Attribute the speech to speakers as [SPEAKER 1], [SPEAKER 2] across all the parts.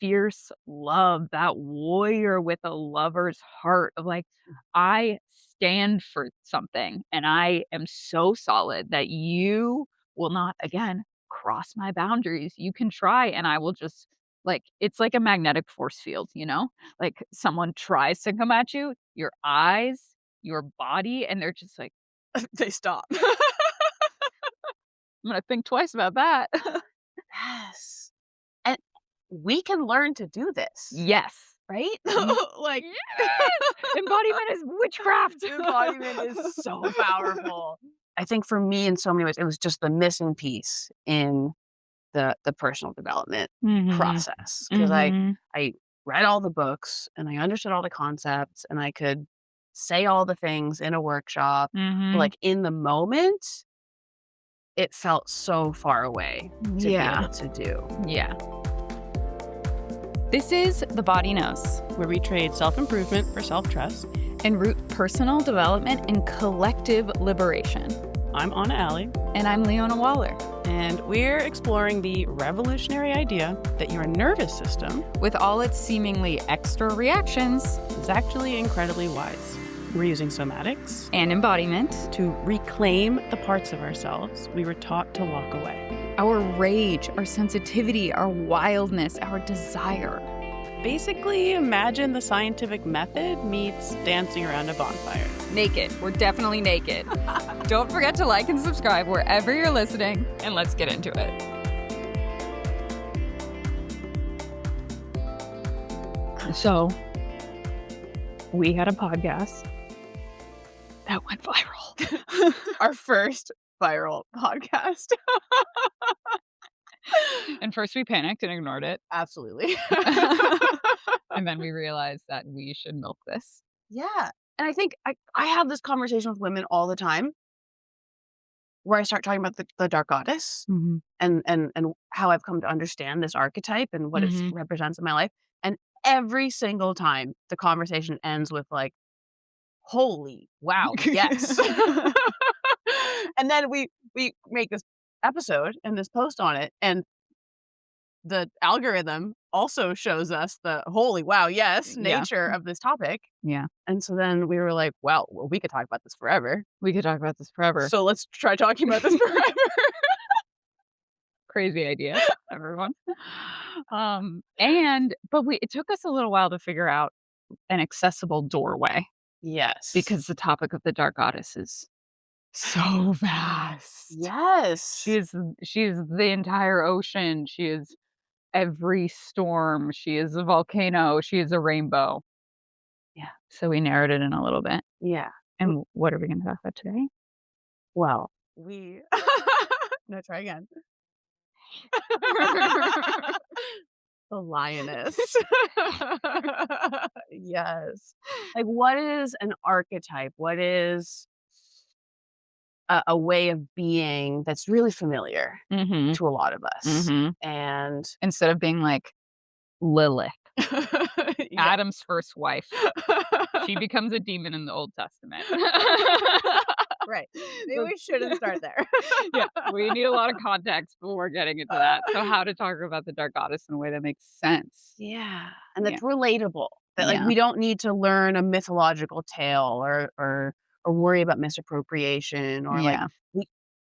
[SPEAKER 1] fierce love, that warrior with a lover's heart of like, I stand for something and I am so solid that you will not again cross my boundaries. You can try and I will just like it's like a magnetic force field, you know? Like someone tries to come at you, your eyes, your body, and they're just like,
[SPEAKER 2] They stop.
[SPEAKER 1] I'm gonna think twice about that.
[SPEAKER 2] Yes. And we can learn to do this,
[SPEAKER 1] Yes.
[SPEAKER 2] right?
[SPEAKER 1] Ye
[SPEAKER 2] Like,
[SPEAKER 1] Yes! Embodiment is witchcraft.
[SPEAKER 2] embodiment is so powerful. I think for me, in so many ways, it was just the missing piece in the personal development
[SPEAKER 1] Mhm.
[SPEAKER 2] process because
[SPEAKER 1] Mhm.
[SPEAKER 2] I read all the books and I understood all the concepts and I could say all the things in a workshop, but,
[SPEAKER 1] Mhm.
[SPEAKER 2] like, in the moment, it felt so far away to be
[SPEAKER 1] Yeah.
[SPEAKER 2] able to do.
[SPEAKER 1] Yeah. This is The Body Knows,
[SPEAKER 3] where we trade self-improvement for self-trust.
[SPEAKER 1] and root personal development in collective liberation.
[SPEAKER 3] I'm Anna Alley,
[SPEAKER 1] And I'm Leona Waller.
[SPEAKER 3] and we're exploring the revolutionary idea that your nervous system
[SPEAKER 1] With all its seemingly extra reactions
[SPEAKER 3] is actually incredibly wise. We're using somatics
[SPEAKER 1] and embodiment,
[SPEAKER 3] to reclaim the parts of ourselves we were taught to lock away.
[SPEAKER 1] our rage, our sensitivity, our wildness, our desire.
[SPEAKER 3] Basically, imagine the scientific method meets dancing around a bonfire.
[SPEAKER 1] Naked. We're definitely naked. Don't forget to like and subscribe wherever you're listening, and let's get into it. So, we had a podcast that went viral.
[SPEAKER 2] Our first viral podcast.
[SPEAKER 1] And first we panicked and ignored it.
[SPEAKER 2] Absolutely.
[SPEAKER 1] And then we realized that we should milk this.
[SPEAKER 2] Yeah. And I think I have this conversation with women all the time where I start talking about the dark goddess
[SPEAKER 1] Mhm.
[SPEAKER 2] and how I've come to understand this archetype and what it
[SPEAKER 1] Mhm.
[SPEAKER 2] represents in my life. And every single time the conversation ends with like, holy wow, yes. And then we make this episode and this post on it, and the algorithm also shows us the holy wow, yes,
[SPEAKER 1] Yeah.
[SPEAKER 2] nature of this topic.
[SPEAKER 1] Yeah.
[SPEAKER 2] And so then we were like, well, we could talk about this forever.
[SPEAKER 1] We could talk about this forever.
[SPEAKER 2] So let's try talking about this forever.
[SPEAKER 1] Crazy idea, everyone. But it took us a little while to figure out an accessible doorway
[SPEAKER 2] Yes.
[SPEAKER 1] because the topic of the dark goddess is so vast.
[SPEAKER 2] Yes.
[SPEAKER 1] She is the entire ocean. She is every storm. She is a volcano. She is a rainbow.
[SPEAKER 2] Yeah.
[SPEAKER 1] So we narrowed it in a little bit.
[SPEAKER 2] Yeah.
[SPEAKER 1] And what are we going to talk about today?
[SPEAKER 2] Well, we no, try again. The lioness. Yes. Like, what is an archetype? What is a way of being that's really familiar
[SPEAKER 1] Mhm.
[SPEAKER 2] to a lot of us?
[SPEAKER 1] Mhm.
[SPEAKER 2] And
[SPEAKER 1] Instead of being like Lilith,
[SPEAKER 2] yeah.
[SPEAKER 1] Adam's first wife. She becomes a demon in the Old Testament.
[SPEAKER 2] Right. Maybe we shouldn't start there.
[SPEAKER 1] Yeah, we need a lot of context before getting into that. So how to talk about the dark goddess in a way that makes sense.
[SPEAKER 2] Yeah, and
[SPEAKER 1] Yeah.
[SPEAKER 2] that's relatable. That, like,
[SPEAKER 1] Yeah.
[SPEAKER 2] we don't need to learn a mythological tale or worry about misappropriation or, like,
[SPEAKER 1] Yeah.
[SPEAKER 2] we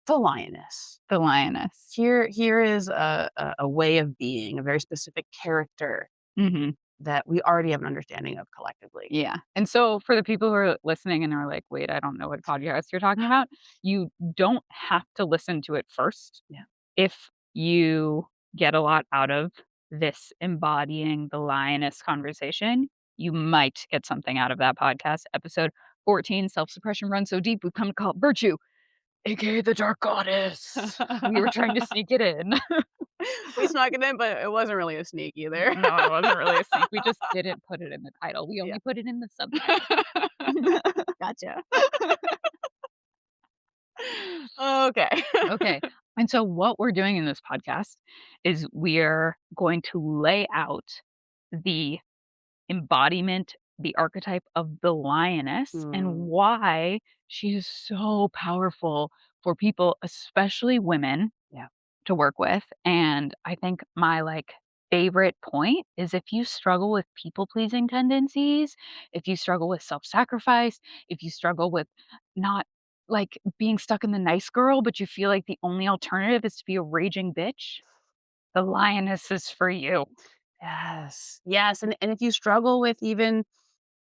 [SPEAKER 2] the lioness.
[SPEAKER 1] The lioness.
[SPEAKER 2] Here is a way of being, a very specific character
[SPEAKER 1] Mhm.
[SPEAKER 2] that we already have an understanding of collectively.
[SPEAKER 1] Yeah. And so for the people who are listening and are like, "Wait, I don't know what podcast you're talking about," you don't have to listen to it first.
[SPEAKER 2] Yeah.
[SPEAKER 1] If you get a lot out of this embodying the lioness conversation, you might get something out of that podcast. Episode 14, Self-Suppression Runs So Deep, we've come to call it Virtue, aka the Dark Goddess. We were trying to sneak it in.
[SPEAKER 2] We snuck it in, but it wasn't really a sneak either.
[SPEAKER 1] No, it wasn't really a sneak. We just didn't put it in the title. We only
[SPEAKER 2] Yeah.
[SPEAKER 1] put it in the subtitle.
[SPEAKER 2] Gotcha. Okay.
[SPEAKER 1] Okay. And so what we're doing in this podcast is we're going to lay out the embodiment, the archetype of the lioness and
[SPEAKER 2] Mm.
[SPEAKER 1] why she is so powerful for people, especially women,
[SPEAKER 2] Yeah.
[SPEAKER 1] to work with. And I think my like favorite point is if you struggle with people-pleasing tendencies, if you struggle with self-sacrifice, if you struggle with not, like, being stuck in the nice girl, but you feel like the only alternative is to be a raging bitch, the lioness is for you.
[SPEAKER 2] Yes. Yes, and if you struggle with even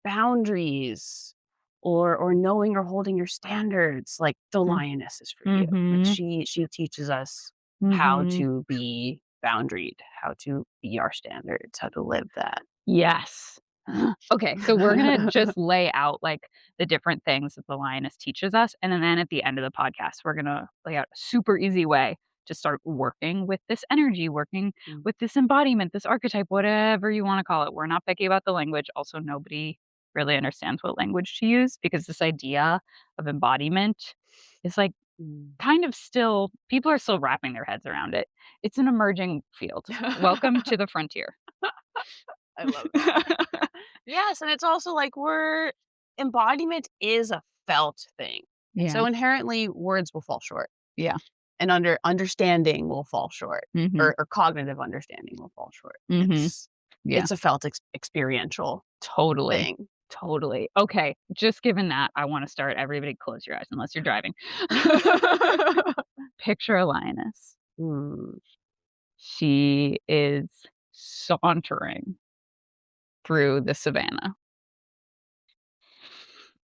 [SPEAKER 2] boundaries or knowing or holding your standards, like, the
[SPEAKER 1] Mm.
[SPEAKER 2] lioness is for you. Like,
[SPEAKER 1] Mhm.
[SPEAKER 2] she teaches us how
[SPEAKER 1] Mhm.
[SPEAKER 2] to be boundaried, how to be our standards, how to live that.
[SPEAKER 1] Yes. Okay, so we're gonna just lay out, like, the different things that the lioness teaches us, and then at the end of the podcast, we're gonna lay out a super easy way to start working with this energy, working
[SPEAKER 2] Mm.
[SPEAKER 1] with this embodiment, this archetype, whatever you wanna call it. We're not picky about the language. Also, nobody really understands what language to use because this idea of embodiment is, like,
[SPEAKER 2] Mm.
[SPEAKER 1] kind of still people are still wrapping their heads around it. It's an emerging field. Welcome to the frontier.
[SPEAKER 2] I love that. Yes, and it's also like embodiment is a felt thing. And
[SPEAKER 1] Yeah,
[SPEAKER 2] so inherently words will fall short
[SPEAKER 1] yeah.
[SPEAKER 2] and understanding will fall short
[SPEAKER 1] Mhm,
[SPEAKER 2] or cognitive understanding will fall short.
[SPEAKER 1] mhm. Yeah,
[SPEAKER 2] It's a felt experiential
[SPEAKER 1] totally,
[SPEAKER 2] thing.
[SPEAKER 1] totally. Okay, just given that, I wanna start everybody close your eyes unless you're driving. Picture a lioness.
[SPEAKER 2] Mm.
[SPEAKER 1] She is sauntering through the savannah.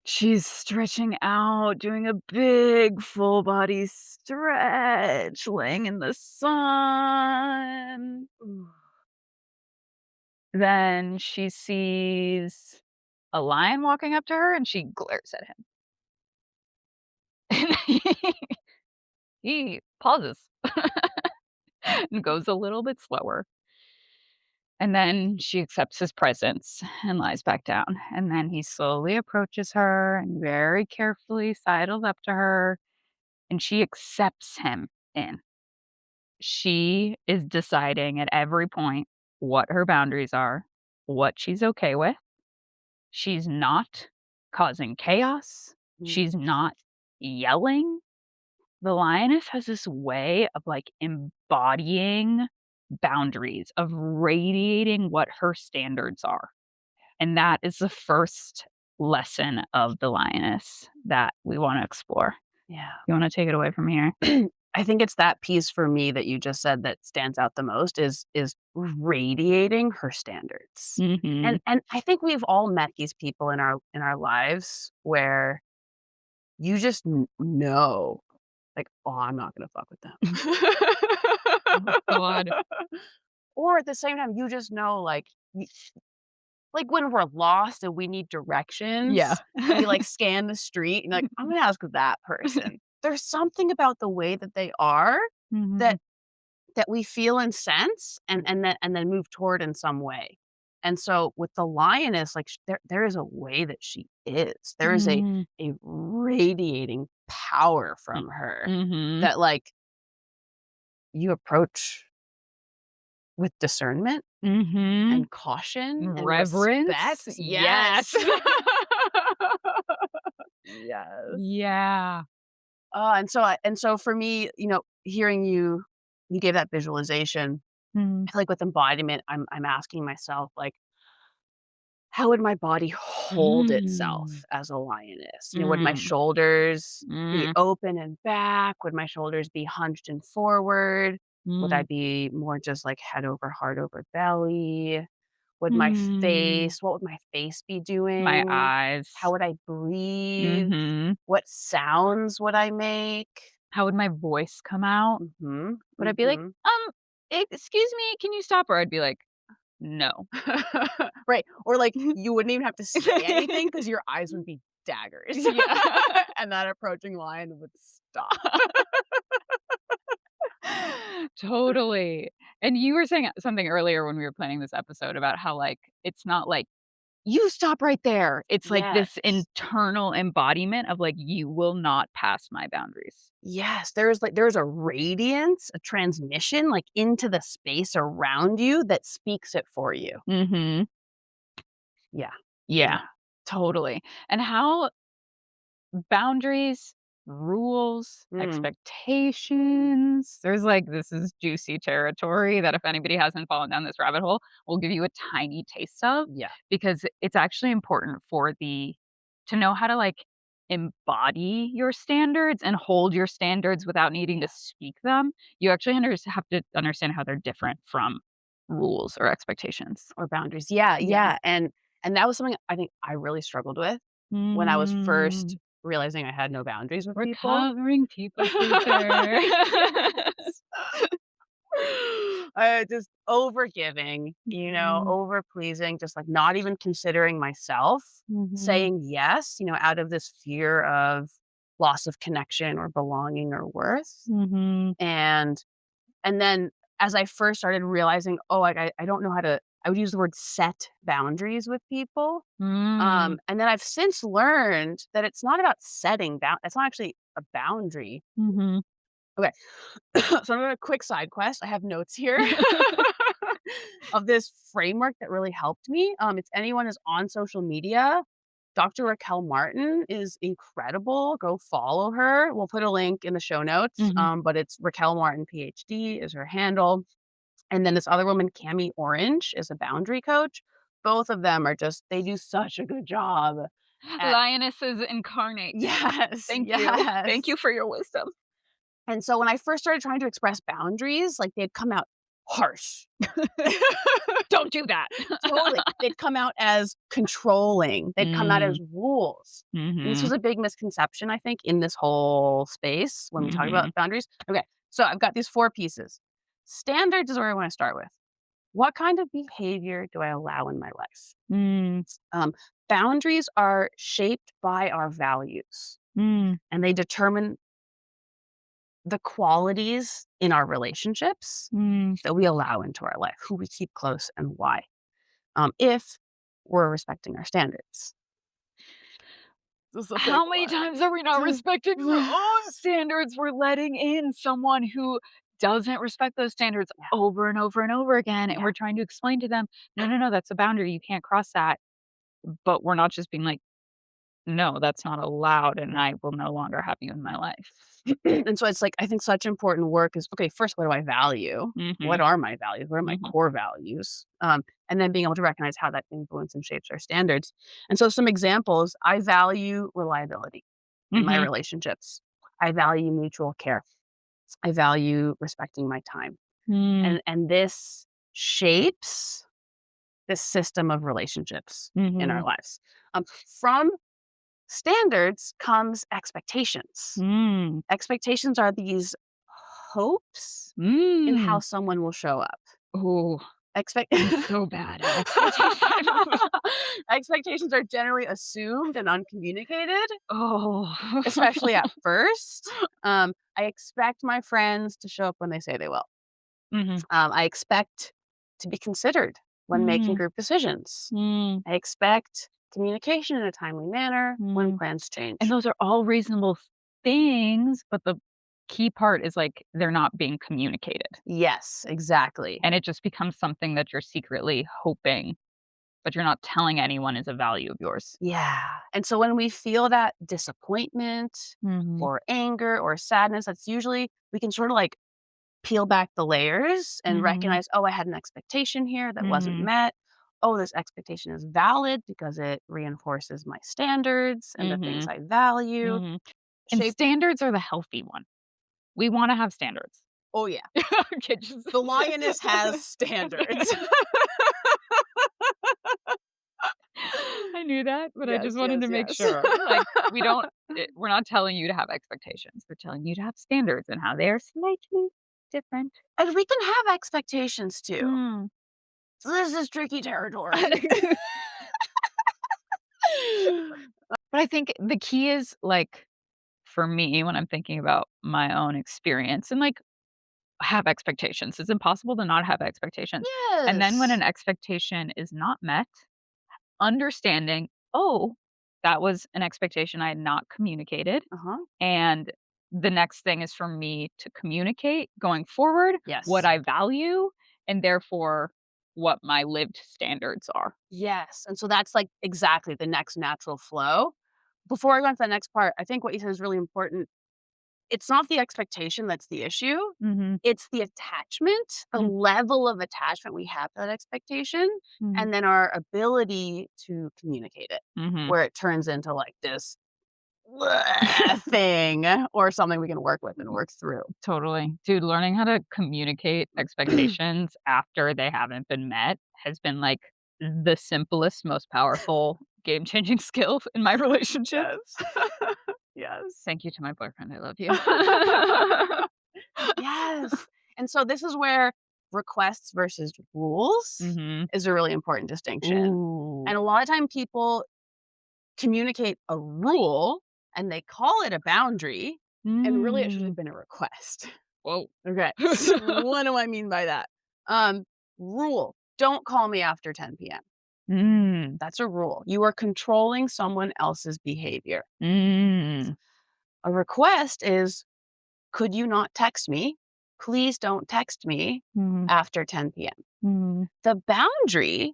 [SPEAKER 1] She's stretching out, doing a big full body stretch, laying in the sun. Then she sees a lion walking up to her, and she glares at him. And he pauses and goes a little bit slower, and then she accepts his presence and lies back down, and then he slowly approaches her and very carefully sidles up to her, and she accepts him in. She is deciding at every point what her boundaries are, what she's okay with. She's not causing chaos.
[SPEAKER 2] Mm.
[SPEAKER 1] She's not yelling. The lioness has this way of, like, embodying boundaries, of radiating what her standards are, and that is the first lesson of the lioness that we wanna explore.
[SPEAKER 2] Yeah.
[SPEAKER 1] You wanna take it away from here?
[SPEAKER 2] I think it's that piece for me that you just said that stands out the most is radiating her standards.
[SPEAKER 1] Mhm.
[SPEAKER 2] And I think we've all met these people in our lives where you just know, like, oh, I'm not gonna fuck with
[SPEAKER 1] Oh god.
[SPEAKER 2] them. Or at the same time, you just know, like when we're lost and we need
[SPEAKER 1] Yeah.
[SPEAKER 2] directions and we like scan the street and like, I'm gonna ask that person. There's something about the way that they are
[SPEAKER 1] Mhm.
[SPEAKER 2] that we feel and sense and then move toward in some way. And so with the lioness, like there is a way that she is. There is
[SPEAKER 1] Mhm.
[SPEAKER 2] a radiating power from her
[SPEAKER 1] Mhm.
[SPEAKER 2] that like you approach with discernment
[SPEAKER 1] Mhm.
[SPEAKER 2] and caution and
[SPEAKER 1] Reverence?
[SPEAKER 2] respect.
[SPEAKER 1] Yes.
[SPEAKER 2] Yes. Yes.
[SPEAKER 1] Yeah.
[SPEAKER 2] And so for me, hearing you gave that visualization.
[SPEAKER 1] Mhm.
[SPEAKER 2] I feel like with embodiment, I'm asking myself, like, how would my body hold
[SPEAKER 1] Mm.
[SPEAKER 2] itself as a lioness? Would my
[SPEAKER 1] Mm.
[SPEAKER 2] shoulders be
[SPEAKER 1] Mm.
[SPEAKER 2] open and back? Would my shoulders be hunched and forward? Would I
[SPEAKER 1] Mm.
[SPEAKER 2] be more just like head over heart over belly?
[SPEAKER 1] Mm.
[SPEAKER 2] What would my face be
[SPEAKER 1] My
[SPEAKER 2] doing? How
[SPEAKER 1] eyes.
[SPEAKER 2] would I breathe?
[SPEAKER 1] Mhm.
[SPEAKER 2] What sounds would I make?
[SPEAKER 1] How would my voice come out?
[SPEAKER 2] Mhm,
[SPEAKER 1] Would I be like,
[SPEAKER 2] mhm.
[SPEAKER 1] Excuse me, can you stop?" Or I'd be like, "No."
[SPEAKER 2] Right, or, like, you wouldn't even have to say anything because your eyes would be daggers.
[SPEAKER 1] Yeah.
[SPEAKER 2] And that approaching lion would stop.
[SPEAKER 1] Totally. And you were saying something earlier when we were planning this episode about how, like, it's not like, "You stop right there." It's like this
[SPEAKER 2] Yes.
[SPEAKER 1] internal embodiment of, like, "You will not pass my boundaries."
[SPEAKER 2] Yes, there's a radiance, a transmission, like, into the space around you that speaks it for you.
[SPEAKER 1] Mhm.
[SPEAKER 2] Yeah,
[SPEAKER 1] Yeah,
[SPEAKER 2] yeah.
[SPEAKER 1] totally. And how boundaries rules,
[SPEAKER 2] Mm,
[SPEAKER 1] expectations. There's like this is juicy territory that if anybody hasn't fallen down this rabbit hole, we'll give you a tiny taste of
[SPEAKER 2] yeah.
[SPEAKER 1] because it's actually important for the to know how to like embody your standards and hold your standards without needing to speak them. You actually have to understand how they're different from rules or expectations.
[SPEAKER 2] Or boundaries. Yeah,
[SPEAKER 1] Yeah.
[SPEAKER 2] yeah. And that was something I think I really struggled with when I was first
[SPEAKER 1] Mm,
[SPEAKER 2] realizing I had no boundaries with people.
[SPEAKER 1] recovering people pleaser.
[SPEAKER 2] Yes. Just over giving,
[SPEAKER 1] Mhm,
[SPEAKER 2] over pleasing, just like not even considering myself,
[SPEAKER 1] mhm,
[SPEAKER 2] saying yes, out of this fear of loss of connection or belonging or worth.
[SPEAKER 1] mhm,
[SPEAKER 2] And and then as I first started realizing, oh, like I don't know how to, I would use the word set boundaries with people.
[SPEAKER 1] mm,
[SPEAKER 2] And then I've since learned that it's not about setting bound. It's not actually a boundary.
[SPEAKER 1] mhm.
[SPEAKER 2] Okay. So I'm doing a quick side quest. I have notes here of this framework that really helped me. It's anyone is on social media. Dr. Raquel Martin is incredible. Go follow her. We'll put a link in the show notes.
[SPEAKER 1] Mhm.
[SPEAKER 2] But it's Raquel Martin, PhD, is her handle. And then this other woman, Cami Orange, is a boundary coach. Both of them are just, they do such a good job at,
[SPEAKER 1] Lionesses incarnate.
[SPEAKER 2] yes,
[SPEAKER 1] Thank you. Thank
[SPEAKER 2] yes.
[SPEAKER 1] you for your wisdom.
[SPEAKER 2] And so when I first started trying to express boundaries, like they'd come out harsh.
[SPEAKER 1] Don't do that.
[SPEAKER 2] Totally. They'd come out as controlling. They'd come out as
[SPEAKER 1] Mm,
[SPEAKER 2] rules. And this was
[SPEAKER 1] mhm,
[SPEAKER 2] a big misconception, I think, in this whole space when we talk
[SPEAKER 1] mhm,
[SPEAKER 2] about boundaries. Okay. So I've got these 4 pieces. Standards is where I want to start with. What kind of behavior do I allow in my life?
[SPEAKER 1] mm,
[SPEAKER 2] Um, Boundaries are shaped by our values
[SPEAKER 1] mm,
[SPEAKER 2] and they determine the qualities in our relationships
[SPEAKER 1] mm.
[SPEAKER 2] that we allow into our life, who we keep close and why, if we're respecting our standards. This is a big
[SPEAKER 1] How many times are we not
[SPEAKER 2] one.
[SPEAKER 1] respecting our own standards? We're letting in someone who doesn't respect those standards
[SPEAKER 2] Yeah,
[SPEAKER 1] over and over and over again, and
[SPEAKER 2] yeah,
[SPEAKER 1] we're trying to explain to them, "No, no, no, that's a boundary, you can't cross that." But we're not just being like, "No, that's not allowed, and
[SPEAKER 2] yeah.
[SPEAKER 1] I will no longer have you in my life."
[SPEAKER 2] And so it's like, I think such important work is, okay, first, what do I value? What
[SPEAKER 1] Mhm,
[SPEAKER 2] are my values? What are my
[SPEAKER 1] mhm,
[SPEAKER 2] core values? And then being able to recognize how that influences and shapes our standards. And so some examples, I value reliability in my
[SPEAKER 1] mhm,
[SPEAKER 2] relationships. I value mutual care. I value respecting my time.
[SPEAKER 1] mm,
[SPEAKER 2] And this shapes this system of relationships in our
[SPEAKER 1] mhm,
[SPEAKER 2] lives. From standards comes expectations.
[SPEAKER 1] mm,
[SPEAKER 2] Expectations are these hopes in how
[SPEAKER 1] mm.
[SPEAKER 2] someone will show up.
[SPEAKER 1] Ooh,
[SPEAKER 2] Expect
[SPEAKER 1] I'm so bad at expectations.
[SPEAKER 2] Expectations are generally assumed and uncommunicated,
[SPEAKER 1] Oh.
[SPEAKER 2] especially at first. I expect my friends to show up when they say they will.
[SPEAKER 1] Mhm,
[SPEAKER 2] I expect to be considered when making
[SPEAKER 1] mm,
[SPEAKER 2] group decisions.
[SPEAKER 1] mm,
[SPEAKER 2] I expect communication in a timely manner when
[SPEAKER 1] mm.
[SPEAKER 2] plans
[SPEAKER 1] And
[SPEAKER 2] change.
[SPEAKER 1] those are all reasonable things, but the key part is, like, they're not being communicated,
[SPEAKER 2] Yes, exactly.
[SPEAKER 1] and it just becomes something that you're secretly hoping, but you're not telling anyone is a value of yours.
[SPEAKER 2] Yeah. And so when we feel that disappointment
[SPEAKER 1] Mhm,
[SPEAKER 2] or anger or sadness, that's usually, we can sort of like peel back the layers and
[SPEAKER 1] mhm,
[SPEAKER 2] recognize, oh, I had an expectation here that wasn't
[SPEAKER 1] mhm,
[SPEAKER 2] met. Oh, this expectation is valid because it reinforces my standards and the things
[SPEAKER 1] mhm,
[SPEAKER 2] I value.
[SPEAKER 1] mhm. And
[SPEAKER 2] Shape.
[SPEAKER 1] standards are the healthy one. We wanna have standards.
[SPEAKER 2] Oh, yeah.
[SPEAKER 1] Okay, just
[SPEAKER 2] The lioness has standards.
[SPEAKER 1] I knew that, but I
[SPEAKER 2] Yes,
[SPEAKER 1] just wanted
[SPEAKER 2] yes,
[SPEAKER 1] to make
[SPEAKER 2] yes.
[SPEAKER 1] sure. Like, we're not telling you to have expectations. We're telling you to have standards and how they are slightly different.
[SPEAKER 2] And we can have expectations too.
[SPEAKER 1] Mm.
[SPEAKER 2] So this is tricky territory.
[SPEAKER 1] But I think the key is, like, for me, when I'm thinking about my own experience and, like, have expectations. It's impossible to not have expectations. And then when
[SPEAKER 2] Yes.
[SPEAKER 1] an expectation is not met, understanding, "Oh, that was an expectation I had not communicated."
[SPEAKER 2] Uh-huh.
[SPEAKER 1] And the next thing is for me to communicate going forward what
[SPEAKER 2] Yes.
[SPEAKER 1] I value and therefore what my lived standards are.
[SPEAKER 2] Yes. And so that's like exactly the next natural flow. before I go on to the next part, I think what you said is really important. It's not the expectation that's the issue.
[SPEAKER 1] Mhm.
[SPEAKER 2] It's the attachment, the
[SPEAKER 1] Mm.
[SPEAKER 2] level of attachment we have to that expectation,
[SPEAKER 1] Mhm.
[SPEAKER 2] and then our ability to communicate it,
[SPEAKER 1] Mhm.
[SPEAKER 2] where it turns into like this thing or something we can work with and work through.
[SPEAKER 1] Totally. Dude, learning how to communicate expectations after they haven't been met has been, like, the simplest, most powerful, game-changing skill in my relationship.
[SPEAKER 2] Yes. Yes.
[SPEAKER 1] Thank you to my boyfriend, I love you.
[SPEAKER 2] Yes. And so this is where requests versus rules
[SPEAKER 1] Mhm.
[SPEAKER 2] is a really important distinction.
[SPEAKER 1] Ooh.
[SPEAKER 2] And a lot of time people communicate a rule and they call it a boundary, and really it should have
[SPEAKER 1] Mm.
[SPEAKER 2] been a request.
[SPEAKER 1] Whoa.
[SPEAKER 2] Okay. What do I mean by that? Um, Rule, don't call me after 10 p.m.
[SPEAKER 1] Mm.
[SPEAKER 2] That's a rule. You are controlling someone else's behavior.
[SPEAKER 1] Mm.
[SPEAKER 2] A request is, could you not text me? Please don't text me
[SPEAKER 1] Mhm.
[SPEAKER 2] after 10 p.m.
[SPEAKER 1] Mhm.
[SPEAKER 2] The boundary,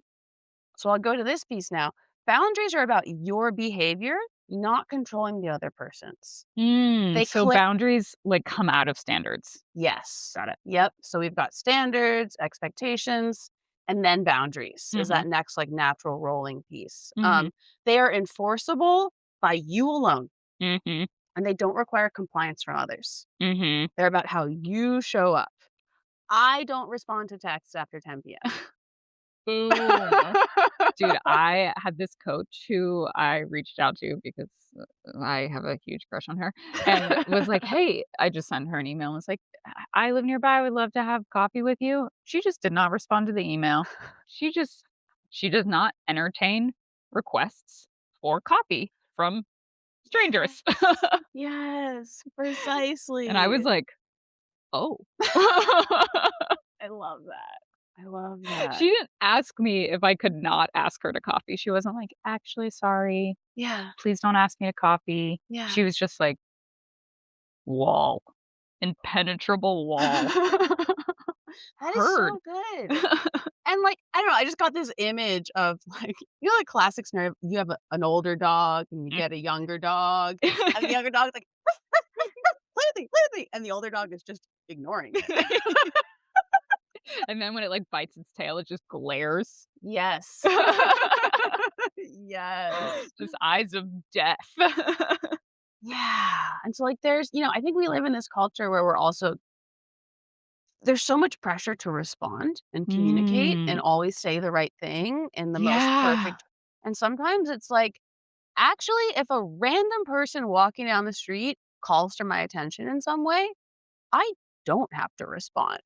[SPEAKER 2] so I'll go to this piece now. Boundaries are about your behavior, not controlling the other person's.
[SPEAKER 1] Mm.
[SPEAKER 2] They
[SPEAKER 1] So boundaries, like, come out of standards.
[SPEAKER 2] Yes.
[SPEAKER 1] Got it.
[SPEAKER 2] Yep. So we've got standards, expectations, and then boundaries is
[SPEAKER 1] Mhm.
[SPEAKER 2] that next like natural rolling piece.
[SPEAKER 1] Mhm.
[SPEAKER 2] They are enforceable by you alone,
[SPEAKER 1] Mhm.
[SPEAKER 2] and they don't require compliance from others.
[SPEAKER 1] Mhm.
[SPEAKER 2] They're about how you show up. I don't respond to texts after 10 p.m.
[SPEAKER 1] Boom. Dude, I had this coach who I reached out to because I have a huge crush on her and was like, "Hey," I just sent her an email and was like, "I live nearby. I would love to have coffee with you." She just did not respond to the email. She just she does not entertain requests for coffee from strangers.
[SPEAKER 2] Yes,
[SPEAKER 1] And I was
[SPEAKER 2] precisely.
[SPEAKER 1] like, "Oh."
[SPEAKER 2] I love that. I love that.
[SPEAKER 1] She didn't ask me if I could not ask her to coffee. She wasn't like, "Actually, sorry.
[SPEAKER 2] Yeah.
[SPEAKER 1] Please don't ask me to coffee."
[SPEAKER 2] Yeah.
[SPEAKER 1] She was just like, wall, impenetrable wall.
[SPEAKER 2] That is
[SPEAKER 1] Heard.
[SPEAKER 2] so good. And, like, I don't know, I just got this image of, like, the classic scenario, you have an older dog and you get a younger dog, and the younger dog's like, "Play with me, play with me," and the older dog is just ignoring it.
[SPEAKER 1] And then when it, like, bites its tail, it just glares.
[SPEAKER 2] Yes. Yes.
[SPEAKER 1] Just eyes of death.
[SPEAKER 2] Yeah, and so, like, I think we live in this culture where we're also there's so much pressure to respond and communicate and
[SPEAKER 1] Mm.
[SPEAKER 2] always say the right thing in the most
[SPEAKER 1] Yeah.
[SPEAKER 2] perfect and sometimes it's like, actually, if a random person walking down the street calls for my attention in some way, I don't have to respond.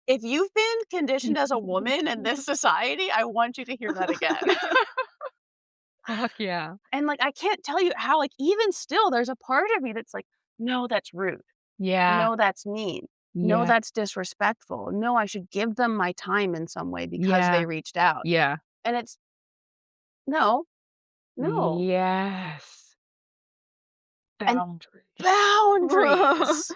[SPEAKER 2] If you've been conditioned as a woman in this society, I want you to hear that again.
[SPEAKER 1] Fuck yeah.
[SPEAKER 2] And, like, I can't tell you how, like, even still, there's a part of me that's like, "No, that's rude.
[SPEAKER 1] Yeah.
[SPEAKER 2] No, that's mean. No,
[SPEAKER 1] Yeah.
[SPEAKER 2] that's disrespectful. No, I should give them my time in some way because
[SPEAKER 1] Yeah.
[SPEAKER 2] they reached out."
[SPEAKER 1] Yeah.
[SPEAKER 2] And it's, "No, no."
[SPEAKER 1] Yes.
[SPEAKER 2] And
[SPEAKER 1] Boundaries.
[SPEAKER 2] boundaries.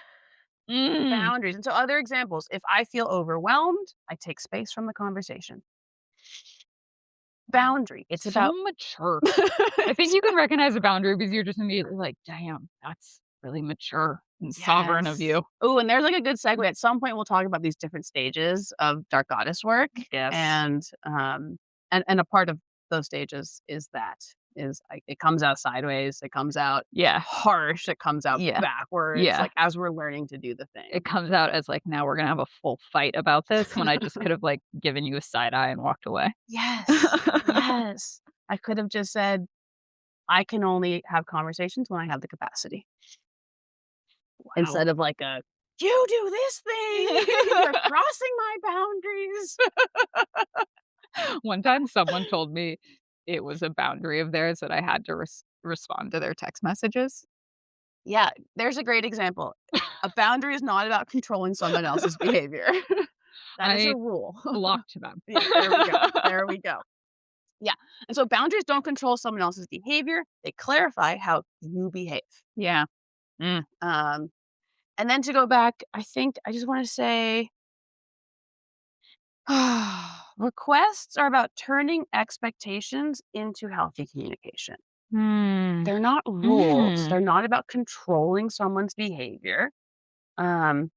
[SPEAKER 1] Mm.
[SPEAKER 2] Boundaries. And so other examples, if I feel overwhelmed, I take space from the conversation. Boundary. It's
[SPEAKER 1] So
[SPEAKER 2] about
[SPEAKER 1] mature. I think you can recognize a boundary because you're just immediately like, "Damn, that's really mature and sovereign of
[SPEAKER 2] Yes.
[SPEAKER 1] you."
[SPEAKER 2] Oh, and there's like a good segue. At some point, we'll talk about these different stages of dark goddess work,
[SPEAKER 1] Yes.
[SPEAKER 2] and a part of those stages is it comes out sideways, it comes out
[SPEAKER 1] Yeah.
[SPEAKER 2] harsh, it comes out
[SPEAKER 1] Yeah.
[SPEAKER 2] backwards,
[SPEAKER 1] Yeah.
[SPEAKER 2] like as we're learning to do the
[SPEAKER 1] It
[SPEAKER 2] thing.
[SPEAKER 1] comes out as like, "Now we're gonna have a full fight about this," when I just could have, like, given you a side eye and walked away.
[SPEAKER 2] Yes, yes. I could have just said, I can only have conversations when I have the capacity,
[SPEAKER 1] Wow.
[SPEAKER 2] instead of like a you do this thing, you're crossing my boundaries.
[SPEAKER 1] One time someone told me it was a boundary of theirs that I had to respond to their text messages.
[SPEAKER 2] Yeah, there's a great example. A boundary is not about controlling someone else's behavior. That is a
[SPEAKER 1] I
[SPEAKER 2] rule.
[SPEAKER 1] blocked them.
[SPEAKER 2] Yeah, there we go. There we go. Yeah. And so boundaries don't control someone else's behavior. They clarify how you behave.
[SPEAKER 1] Yeah. Mm.
[SPEAKER 2] Um, and then to go back, I think I just want to say requests are about turning expectations into healthy communication.
[SPEAKER 1] Hmm.
[SPEAKER 2] They're not rules.
[SPEAKER 1] Mm.
[SPEAKER 2] They're not about controlling someone's behavior. Um,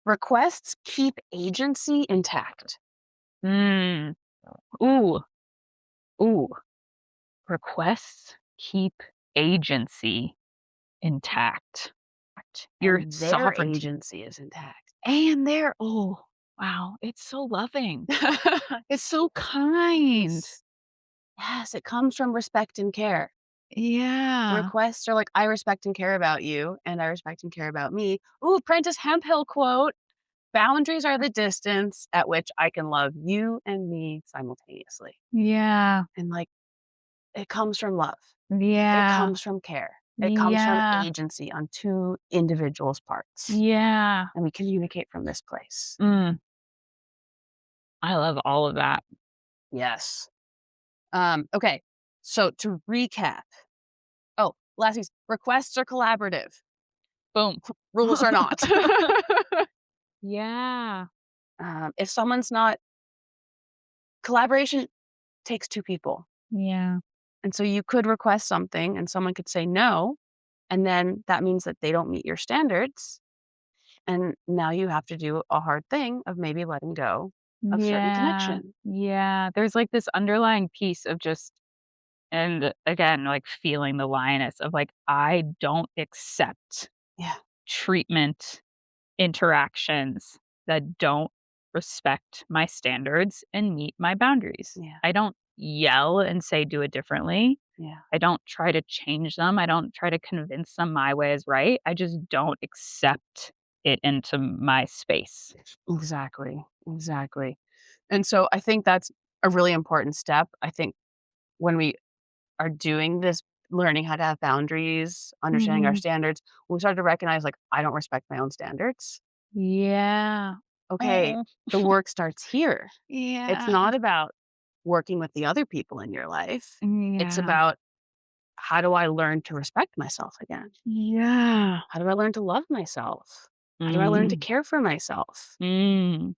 [SPEAKER 2] Requests keep agency intact.
[SPEAKER 1] Mm. Ooh. Ooh. Requests keep agency intact. Your
[SPEAKER 2] And their
[SPEAKER 1] sovereignty.
[SPEAKER 2] agency is intact.
[SPEAKER 1] And their oh, wow, it's so loving. It's so kind.
[SPEAKER 2] Yes. Yes, it comes from respect and care.
[SPEAKER 1] Yeah.
[SPEAKER 2] Requests are like, I respect and care about you, and I respect and care about me. Ooh, Prentice Hemphill quote: boundaries are the distance at which I can love you and me simultaneously.
[SPEAKER 1] Yeah.
[SPEAKER 2] And like, it comes from love. It
[SPEAKER 1] Yeah.
[SPEAKER 2] comes from care. It comes from
[SPEAKER 1] Yeah.
[SPEAKER 2] agency on two individuals' parts.
[SPEAKER 1] Yeah.
[SPEAKER 2] And we communicate from this place.
[SPEAKER 1] Mm. I love all of that.
[SPEAKER 2] Yes. Okay. So to recap, oh, last piece. Requests are collaborative.
[SPEAKER 1] Boom.
[SPEAKER 2] Rules are not.
[SPEAKER 1] Yeah.
[SPEAKER 2] If someone's not, collaboration takes two people.
[SPEAKER 1] Yeah.
[SPEAKER 2] And so you could request something and someone could say no. And then that means that they don't meet your standards. And now you have to do a hard thing of maybe letting go of certain
[SPEAKER 1] Yeah.
[SPEAKER 2] connection.
[SPEAKER 1] Yeah. There's like this underlying piece of just and again, like feeling the lioness of like, I don't accept
[SPEAKER 2] Yeah.
[SPEAKER 1] treatment interactions that don't respect my standards and meet my boundaries.
[SPEAKER 2] Yeah.
[SPEAKER 1] I don't yell and say do it differently.
[SPEAKER 2] Yeah.
[SPEAKER 1] I don't try to change them. I don't try to convince them my way is right. I just don't accept it into my space.
[SPEAKER 2] Exactly. Exactly. And so I think that's a really important step. I think when we are doing this, learning how to have boundaries, understanding our
[SPEAKER 1] Mhm.
[SPEAKER 2] standards, we start to recognize, like, I don't respect my own standards.
[SPEAKER 1] Yeah.
[SPEAKER 2] Okay,
[SPEAKER 1] Oh,
[SPEAKER 2] the work starts here. It's
[SPEAKER 1] yeah.
[SPEAKER 2] not about working with the other people in your life. It's
[SPEAKER 1] Yeah.
[SPEAKER 2] about, how do I learn to respect myself again?
[SPEAKER 1] Yeah.
[SPEAKER 2] How do I learn to love myself? How do I learn to
[SPEAKER 1] Mm.
[SPEAKER 2] care for myself?
[SPEAKER 1] Mm.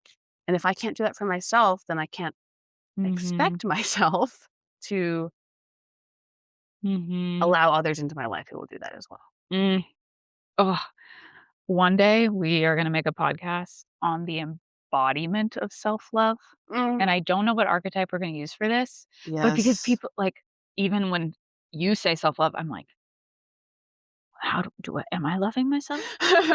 [SPEAKER 2] And if I can't do that for myself, then I can't
[SPEAKER 1] Mhm.
[SPEAKER 2] expect myself to
[SPEAKER 1] Mhm.
[SPEAKER 2] allow others into my life who will do that as well.
[SPEAKER 1] Mm. Oh, one day we are gonna make a podcast on the embodiment of self-love,
[SPEAKER 2] Mm,
[SPEAKER 1] and I don't know what archetype we're gonna use for this, but because
[SPEAKER 2] yes.
[SPEAKER 1] people like, even when you say self-love, I'm like, "How do I am I loving myself?"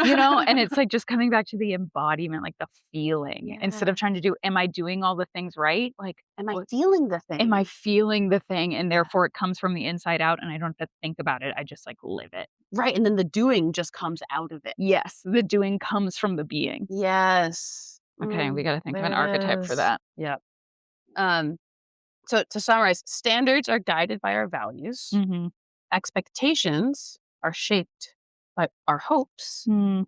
[SPEAKER 1] You know? And it's, like, just coming back to the embodiment, like, the feeling, instead of
[SPEAKER 2] Yeah.
[SPEAKER 1] trying to do, "Am I doing all the things right?" Like,
[SPEAKER 2] Am I
[SPEAKER 1] what
[SPEAKER 2] feeling the
[SPEAKER 1] am I
[SPEAKER 2] thing?
[SPEAKER 1] feeling the thing, and
[SPEAKER 2] Yeah.
[SPEAKER 1] therefore it comes from the inside out, and I don't have to think about it, I just, like, live it.
[SPEAKER 2] Right, and then the doing just comes out of it.
[SPEAKER 1] Yes, the doing comes from the being.
[SPEAKER 2] Yes.
[SPEAKER 1] Okay, we gotta think of
[SPEAKER 2] There
[SPEAKER 1] an
[SPEAKER 2] it
[SPEAKER 1] archetype for
[SPEAKER 2] is.
[SPEAKER 1] that.
[SPEAKER 2] Yep. Um, so to summarize, standards are guided by our values.
[SPEAKER 1] Mhm.
[SPEAKER 2] Expectations are shaped by our hopes,
[SPEAKER 1] Mm.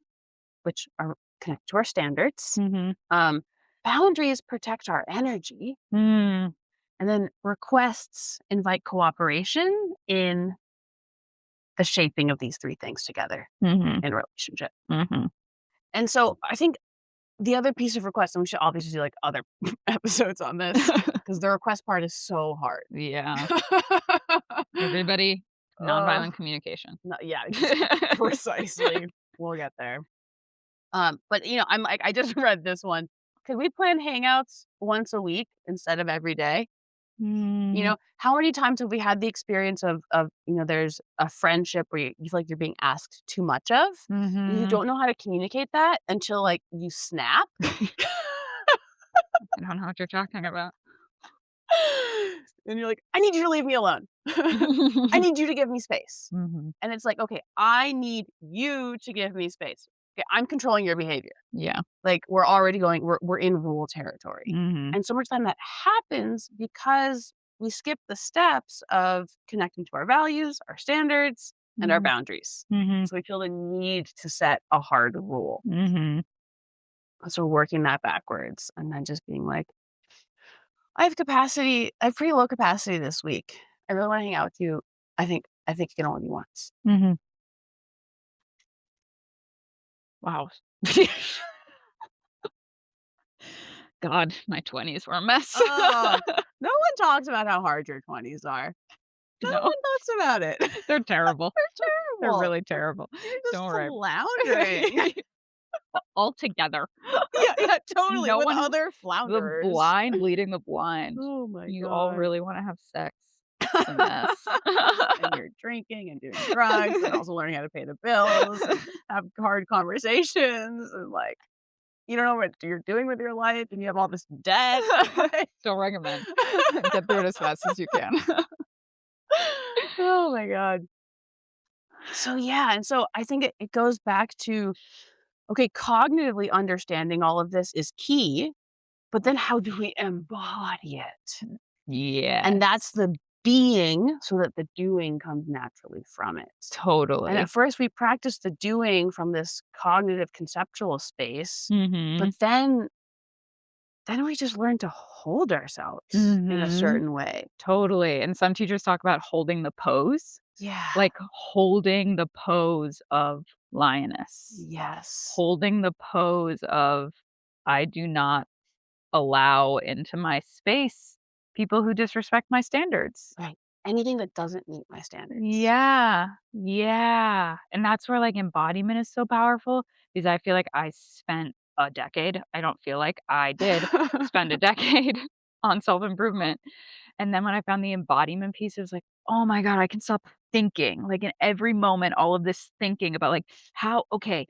[SPEAKER 2] which are connected to our standards.
[SPEAKER 1] Mhm.
[SPEAKER 2] Um, Boundaries protect our energy,
[SPEAKER 1] Mm.
[SPEAKER 2] and then requests invite cooperation in the shaping of these three things together
[SPEAKER 1] Mhm.
[SPEAKER 2] in a relationship.
[SPEAKER 1] Mhm.
[SPEAKER 2] And so I think the other piece of request, and we should obviously do like other episodes on this because the request part is so hard.
[SPEAKER 1] Yeah. Everybody,
[SPEAKER 2] Oh,
[SPEAKER 1] nonviolent communication.
[SPEAKER 2] no, yeah, precisely. We'll get there. But I'm like, I just read this one. Could we plan hangouts once a week instead of every day?
[SPEAKER 1] Mm.
[SPEAKER 2] How many times have we had the experience of there's a friendship where you feel like you're being asked too much of, and you
[SPEAKER 1] Mhm.
[SPEAKER 2] don't know how to communicate that until like you snap,
[SPEAKER 1] I don't know what you're talking about.
[SPEAKER 2] and you're like, I need you to leave me alone. I need you to give me space.
[SPEAKER 1] Mhm.
[SPEAKER 2] And it's like, okay, I need you to give me space. Okay, I'm controlling your behavior.
[SPEAKER 1] Yeah.
[SPEAKER 2] Like we're already we're in rule territory.
[SPEAKER 1] Mhm.
[SPEAKER 2] And so much time that happens because we skip the steps of connecting to our values, our standards, and our
[SPEAKER 1] Mhm.
[SPEAKER 2] boundaries.
[SPEAKER 1] Mhm.
[SPEAKER 2] So we feel the need to set a hard rule.
[SPEAKER 1] Mhm.
[SPEAKER 2] So working that backwards and then just being like, I have pretty low capacity this week. I really want to hang out with you. I think it can only be once.
[SPEAKER 1] Mhm. Wow. God, my 20s were a mess.
[SPEAKER 2] Oh, no one talks about how hard your 20s are. Tell
[SPEAKER 1] No,
[SPEAKER 2] me thoughts about it.
[SPEAKER 1] they're terrible.
[SPEAKER 2] They're
[SPEAKER 1] They're
[SPEAKER 2] terrible.
[SPEAKER 1] really terrible.
[SPEAKER 2] You're just
[SPEAKER 1] Don't worry.
[SPEAKER 2] floundering.
[SPEAKER 1] All together.
[SPEAKER 2] Yeah, totally.
[SPEAKER 1] No
[SPEAKER 2] With
[SPEAKER 1] one
[SPEAKER 2] other
[SPEAKER 1] the
[SPEAKER 2] flounderers.
[SPEAKER 1] blind leading the blind.
[SPEAKER 2] Oh my
[SPEAKER 1] You all
[SPEAKER 2] god.
[SPEAKER 1] really wanna have sex. It's a mess.
[SPEAKER 2] And you're drinking and doing drugs and also learning how to pay the bills and have hard conversations and like you don't know what you're doing with your life and you have all this debt.
[SPEAKER 1] Don't recommend. Get through it as fast as you can.
[SPEAKER 2] Oh my god. So yeah, and so I think it goes back to okay, cognitively understanding all of this is key, but then how do we embody it?
[SPEAKER 1] Yeah.
[SPEAKER 2] And that's the being so that the doing comes naturally from it. And
[SPEAKER 1] Totally.
[SPEAKER 2] at first we practice the doing from this cognitive conceptual space, but
[SPEAKER 1] Mhm.
[SPEAKER 2] then we just learn to hold ourselves in a
[SPEAKER 1] Mhm.
[SPEAKER 2] certain way.
[SPEAKER 1] Totally, and some teachers talk about holding the pose,
[SPEAKER 2] Yeah.
[SPEAKER 1] like holding the pose of lioness,
[SPEAKER 2] Yes.
[SPEAKER 1] holding the pose of, "I do not allow into my space people who disrespect my standards."
[SPEAKER 2] Right. Anything that doesn't meet my standards.
[SPEAKER 1] Yeah, yeah, and that's where, like, embodiment is so powerful because I feel like I spent a decade I don't feel like, I did spend a decade on self-improvement, and then when I found the embodiment piece, it was like, "Oh my god, I can stop thinking." Like, in every moment, all of this thinking about, like, how okay,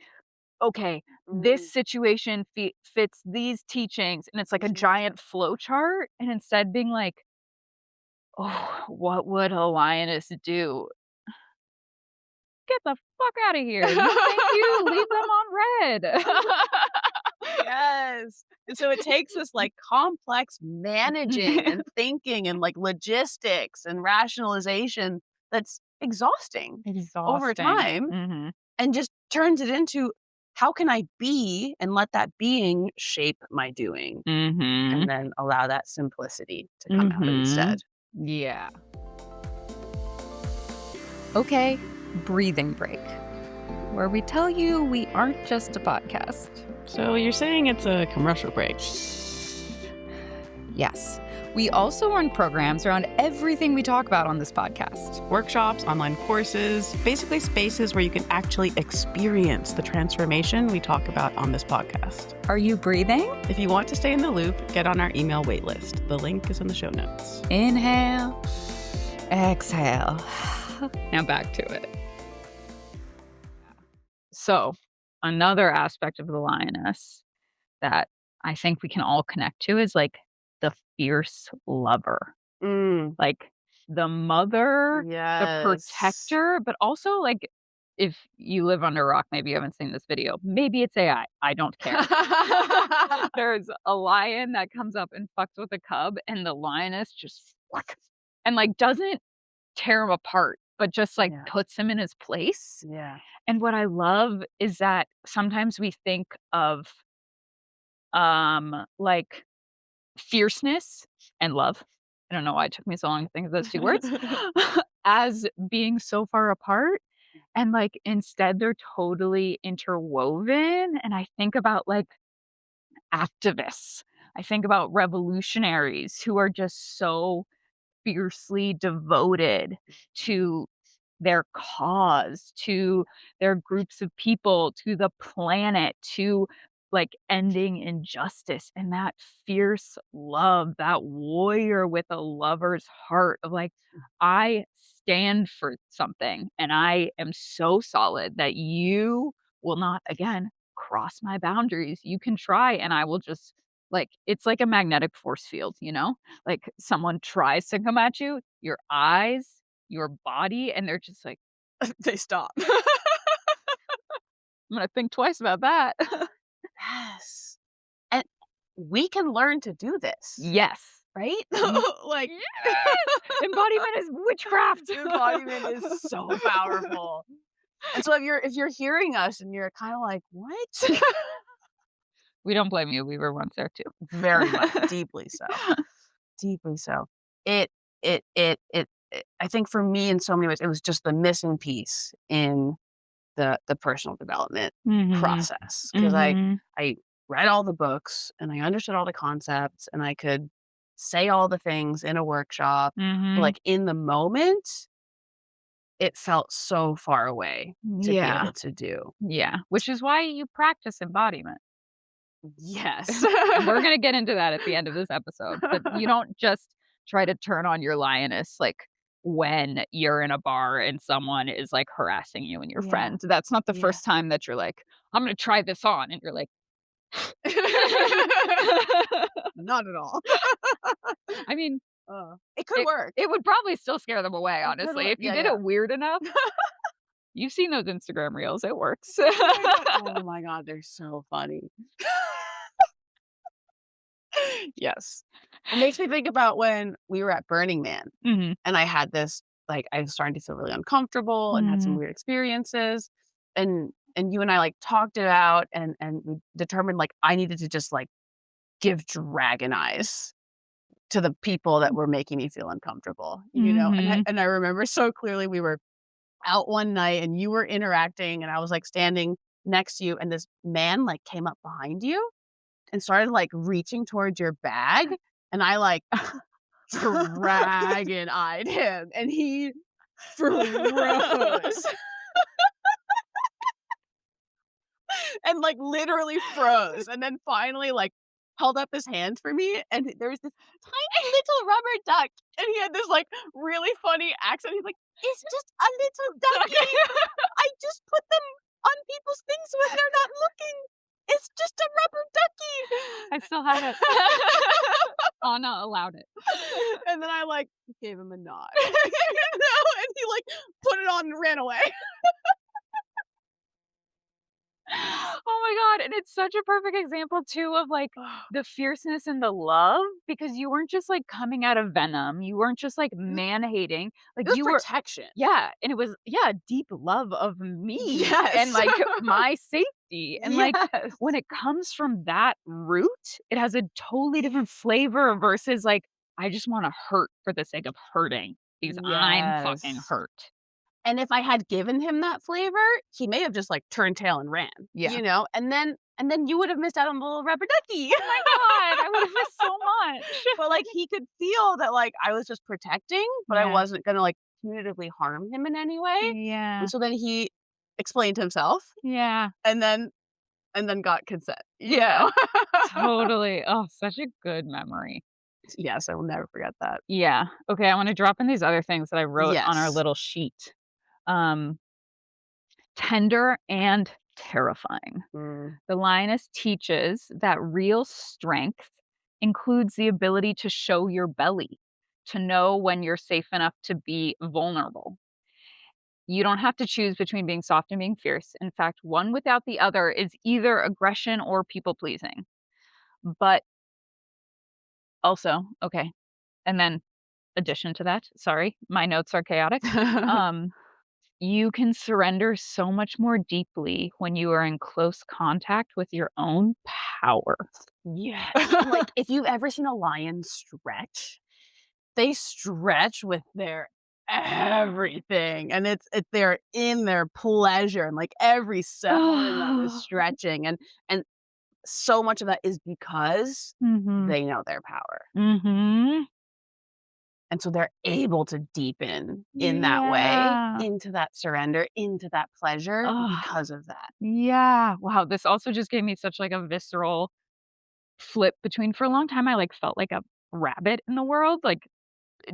[SPEAKER 1] this
[SPEAKER 2] Mm.
[SPEAKER 1] situation fits these teachings, and it's like a
[SPEAKER 2] Mhm.
[SPEAKER 1] giant flow chart, and instead being like, "Oh, what would a lioness do? Get the fuck out of here. No, thank you. Leave them on red."
[SPEAKER 2] Yes. And so it takes this like complex managing and thinking and like logistics and rationalization that's exhausting over
[SPEAKER 1] Exhausting.
[SPEAKER 2] time
[SPEAKER 1] Mhm.
[SPEAKER 2] and just turns it into how can I be and let that being shape my doing and
[SPEAKER 1] Mhm.
[SPEAKER 2] then allow that simplicity to come out
[SPEAKER 1] Mhm.
[SPEAKER 2] instead.
[SPEAKER 1] Yeah. Okay, breathing break, where we tell you we aren't just a podcast.
[SPEAKER 3] So you're saying it's a commercial break?
[SPEAKER 1] Yes. We also run programs around everything we talk about on this podcast.
[SPEAKER 3] Workshops, online courses, basically spaces where you can actually experience the transformation we talk about on this podcast.
[SPEAKER 1] Are you breathing?
[SPEAKER 3] If you want to stay in the loop, get on our email waitlist. The link is in the show notes.
[SPEAKER 1] Inhale, exhale. Now back to it. So, another aspect of the lioness that I think we can all connect to is like the fierce lover,
[SPEAKER 2] Mm,
[SPEAKER 1] like the mother, the
[SPEAKER 2] yes.
[SPEAKER 1] protector, but also like if you live under a rock, maybe you haven't seen this video. Maybe it's AI. I don't care. There's a lion that comes up and fucks with a cub, and the lioness just and like doesn't tear him apart, but just like
[SPEAKER 2] Yeah.
[SPEAKER 1] puts him in his place.
[SPEAKER 2] Yeah.
[SPEAKER 1] And what I love is that sometimes we think of like fierceness and love. I don't know why it took me so long to think of those two words as being so far apart. And like instead they're totally interwoven. And I think about like activists. I think about revolutionaries who are just so fiercely devoted to their cause, to their groups of people, to the planet, to like ending injustice and that fierce love, that warrior with a lover's heart of like, I stand for something and I am so solid that you will not again cross my boundaries. You can try and I will just like it's like a magnetic force field, you know? Like someone tries to come at you, your eyes, your body, and they're just like,
[SPEAKER 2] They stop.
[SPEAKER 1] I'm gonna think twice about that.
[SPEAKER 2] Yes. And we can learn to do this,
[SPEAKER 1] Yes.
[SPEAKER 2] right?
[SPEAKER 1] Mm.
[SPEAKER 2] Like
[SPEAKER 1] Yes! Embodiment is witchcraft.
[SPEAKER 2] embodiment is so powerful. And so if you're hearing us and you're kind of like, "What?"
[SPEAKER 1] We don't blame you. We were once there too.
[SPEAKER 2] Very much, deeply so. Deeply so. It it I think for me in so many ways, it was just the missing piece in the personal development
[SPEAKER 1] Mhm.
[SPEAKER 2] process because
[SPEAKER 1] Mhm.
[SPEAKER 2] I read all the books and I understood all the concepts and I could say all the things in a workshop, but,
[SPEAKER 1] Mhm.
[SPEAKER 2] like, in the moment, it felt so far away to be
[SPEAKER 1] Yeah.
[SPEAKER 2] able to do.
[SPEAKER 1] Yeah. Which is why you practice embodiment.
[SPEAKER 2] Yes.
[SPEAKER 1] And we're gonna get into that at the end of this episode, but you don't just try to turn on your lioness, like, when you're in a bar and someone is, like, harassing you and your
[SPEAKER 2] Yeah.
[SPEAKER 1] friend. That's not the
[SPEAKER 2] Yeah.
[SPEAKER 1] first time that you're like, "I'm gonna try this on," and you're like
[SPEAKER 2] Not at all.
[SPEAKER 1] I mean,
[SPEAKER 2] It could work.
[SPEAKER 1] it would probably still scare them away,
[SPEAKER 2] It could
[SPEAKER 1] honestly.
[SPEAKER 2] work.
[SPEAKER 1] If you
[SPEAKER 2] Yeah,
[SPEAKER 1] did
[SPEAKER 2] yeah.
[SPEAKER 1] it weird enough, you've seen those Instagram reels, it works.
[SPEAKER 2] Oh my god, they're so funny. Yes. It makes me think about when we were at Burning Man,
[SPEAKER 1] Mhm.
[SPEAKER 2] and I had this like, I was starting to feel really uncomfortable and had some
[SPEAKER 1] Mm.
[SPEAKER 2] weird experiences, and you and I, like, talked it out and we determined, like, I needed to just, like, give dragon eyes to the people that were making me feel uncomfortable, you know?
[SPEAKER 1] Mhm.
[SPEAKER 2] And I remember so clearly we were out one night and you were interacting and I was, like, standing next to you, and this man, like, came up behind you and started, like, reaching towards your bag, and I, like, dragon-eyed him, and he froze. And, like, literally froze, and then finally, like, held up his hands for me, and there was this tiny little rubber duck, and he had this, like, really funny accent. He's like, "It's just a little ducky. I just put them on people's things when they're not looking. It's just a rubber
[SPEAKER 1] I still have it. Anna allowed it.
[SPEAKER 2] ducky." And then I, like, gave him a nod. You know, and he, like, put it on and ran away.
[SPEAKER 1] Oh my god, and it's such a perfect example too of, like, the fierceness and the love, because you weren't just, like, coming out of venom, you weren't just, like, man-hating, like,
[SPEAKER 2] It was
[SPEAKER 1] you were
[SPEAKER 2] protection.
[SPEAKER 1] yeah, and it was yeah, deep love of me and,
[SPEAKER 2] Yes.
[SPEAKER 1] like, my safety, and, like,
[SPEAKER 2] Yes.
[SPEAKER 1] when it comes from that root, it has a totally different flavor versus, like, I just wanna hurt for the sake of hurting because I'm fucking
[SPEAKER 2] Yes.
[SPEAKER 1] hurt.
[SPEAKER 2] And if I had given him that flavor, he may have just, like, turned tail and ran,
[SPEAKER 1] Yeah.
[SPEAKER 2] you know? And then you would have missed out on the little rubber ducky.
[SPEAKER 1] Oh my god, I would've missed so much.
[SPEAKER 2] But, like, he could feel that, like, I was just protecting, but I
[SPEAKER 1] Yeah.
[SPEAKER 2] wasn't gonna, like, punitively harm him in any way.
[SPEAKER 1] Yeah.
[SPEAKER 2] And so then he explained himself
[SPEAKER 1] Yeah.
[SPEAKER 2] and then got consent, you
[SPEAKER 1] Yeah.
[SPEAKER 2] know?
[SPEAKER 1] Totally. Oh, such a good memory.
[SPEAKER 2] Yes, I will never forget that.
[SPEAKER 1] Yeah. Okay, I wanna drop in these other things that I wrote on our
[SPEAKER 2] Yes.
[SPEAKER 1] little sheet. Um, tender and terrifying.
[SPEAKER 2] Mm.
[SPEAKER 1] The lioness teaches that real strength includes the ability to show your belly, to know when you're safe enough to be vulnerable. You don't have to choose between being soft and being fierce. In fact, one without the other is either aggression or people pleasing. But also, okay, and then addition to that, sorry, my notes are chaotic. Um, you can surrender so much more deeply when you are in close contact with your own power.
[SPEAKER 2] Yes. Like, if you've ever seen a lion stretch, they stretch with their everything, and it's they're in their pleasure, and, like, every cell in them is stretching, and so much of that is because
[SPEAKER 1] Mhm.
[SPEAKER 2] they know their power,
[SPEAKER 1] Mhm.
[SPEAKER 2] and so they're able to deepen in that way
[SPEAKER 1] Yeah.
[SPEAKER 2] into that surrender, into that pleasure
[SPEAKER 1] Ugh.
[SPEAKER 2] because of that.
[SPEAKER 1] Yeah. Wow, this also just gave me such, like, a visceral flip between for a long time, I, like, felt like a rabbit in the world, like,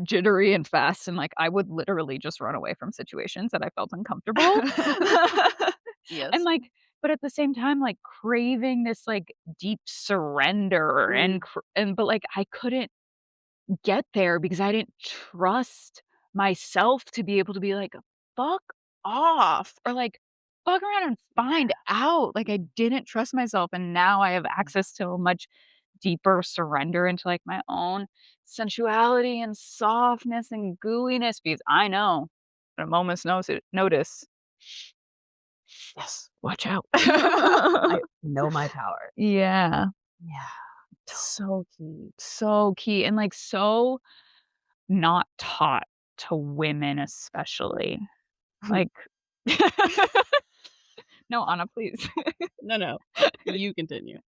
[SPEAKER 1] jittery and fast, and, like, I would literally just run away from situations that I felt uncomfortable. And,
[SPEAKER 2] Yes.
[SPEAKER 1] like but at the same time, like, craving this, like, deep surrender
[SPEAKER 2] Mm.
[SPEAKER 1] and but, like, I couldn't get there because I didn't trust myself to be able to be like, "Fuck off," or, like, "Fuck around and find out." Like, I didn't trust myself, and now I have access to a much deeper surrender into, like, my own sensuality and softness and gooiness because I know at a moment's notice,
[SPEAKER 2] Yes.
[SPEAKER 1] watch out.
[SPEAKER 2] I know my power.
[SPEAKER 1] Yeah,
[SPEAKER 2] Yeah. So key.
[SPEAKER 1] so key and, like, so not taught to women especially. Like No, Anna, please.
[SPEAKER 2] No, no. You continue.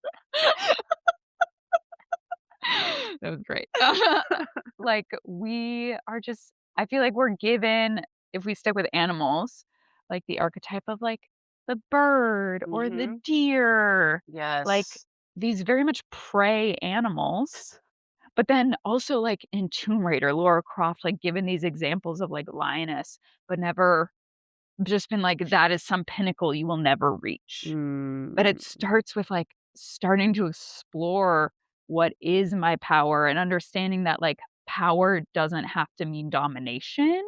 [SPEAKER 1] That was great. Like, we are just I feel like we're given if we stick with animals, like, the archetype of, like, the bird or the
[SPEAKER 2] Mhm.
[SPEAKER 1] deer, like,
[SPEAKER 2] Yes.
[SPEAKER 1] these very much prey animals, but then also, like, in Tomb Raider, Lara Croft, like, given these examples of, like, lioness, but never just been like, "That is some pinnacle you will never reach." But
[SPEAKER 2] Mm.
[SPEAKER 1] it starts with, like, starting to explore what is my power and understanding that, like, power doesn't have to mean domination,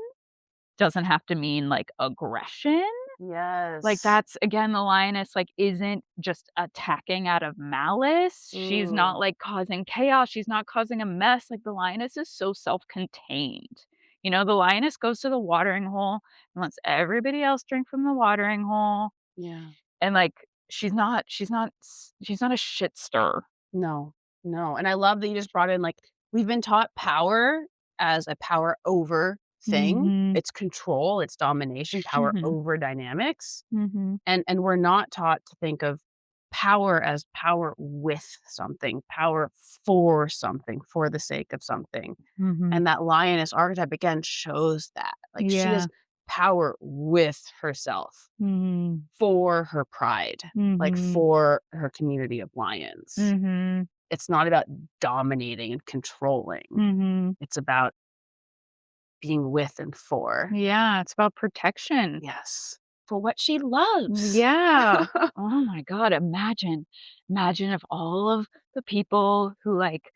[SPEAKER 1] doesn't have to mean, like, aggression. Like,
[SPEAKER 2] Yes.
[SPEAKER 1] that's again, the lioness, like, isn't just attacking out of malice. She's not,
[SPEAKER 2] Mm.
[SPEAKER 1] like, causing chaos. She's not causing a mess. Like, the lioness is so self-contained. You know, the lioness goes to the watering hole and lets everybody else drink from the watering hole,
[SPEAKER 2] Yeah.
[SPEAKER 1] and, like, she's not a shit stirrer.
[SPEAKER 2] No. No, and I love that you just brought in, like, we've been taught power as a power over thing.
[SPEAKER 1] Mhm.
[SPEAKER 2] It's control, it's domination, power
[SPEAKER 1] Mhm.
[SPEAKER 2] over dynamics.
[SPEAKER 1] Mhm.
[SPEAKER 2] And we're not taught to think of power as power with something, power for something, for the sake of something.
[SPEAKER 1] Mhm.
[SPEAKER 2] And that lioness archetype again shows that. Like she has
[SPEAKER 1] Yeah.
[SPEAKER 2] power with herself,
[SPEAKER 1] Mhm.
[SPEAKER 2] for her pride, like
[SPEAKER 1] Mhm.
[SPEAKER 2] for her community of lions.
[SPEAKER 1] Mhm.
[SPEAKER 2] It's not about dominating and controlling.
[SPEAKER 1] Mhm.
[SPEAKER 2] It's about being with and for.
[SPEAKER 1] Yeah, it's about protection.
[SPEAKER 2] Yes. For what she loves.
[SPEAKER 1] Yeah. Oh my god, imagine if all of the people who, like,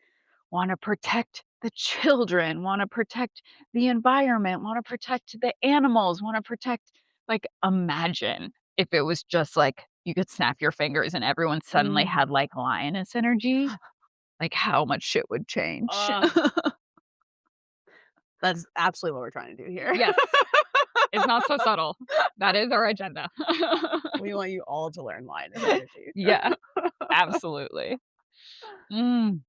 [SPEAKER 1] wanna protect the children, wanna protect the environment, wanna protect the animals, wanna protect like, imagine if it was just, like, you could snap your fingers and everyone suddenly
[SPEAKER 2] Mm.
[SPEAKER 1] had, like, lioness energy, like, how much shit would change.
[SPEAKER 2] Ugh. That's absolutely what we're trying to do here.
[SPEAKER 1] Yes, it's not so subtle. That is our agenda.
[SPEAKER 2] We want you all to learn lioness energy.
[SPEAKER 1] Yeah, absolutely. Mm.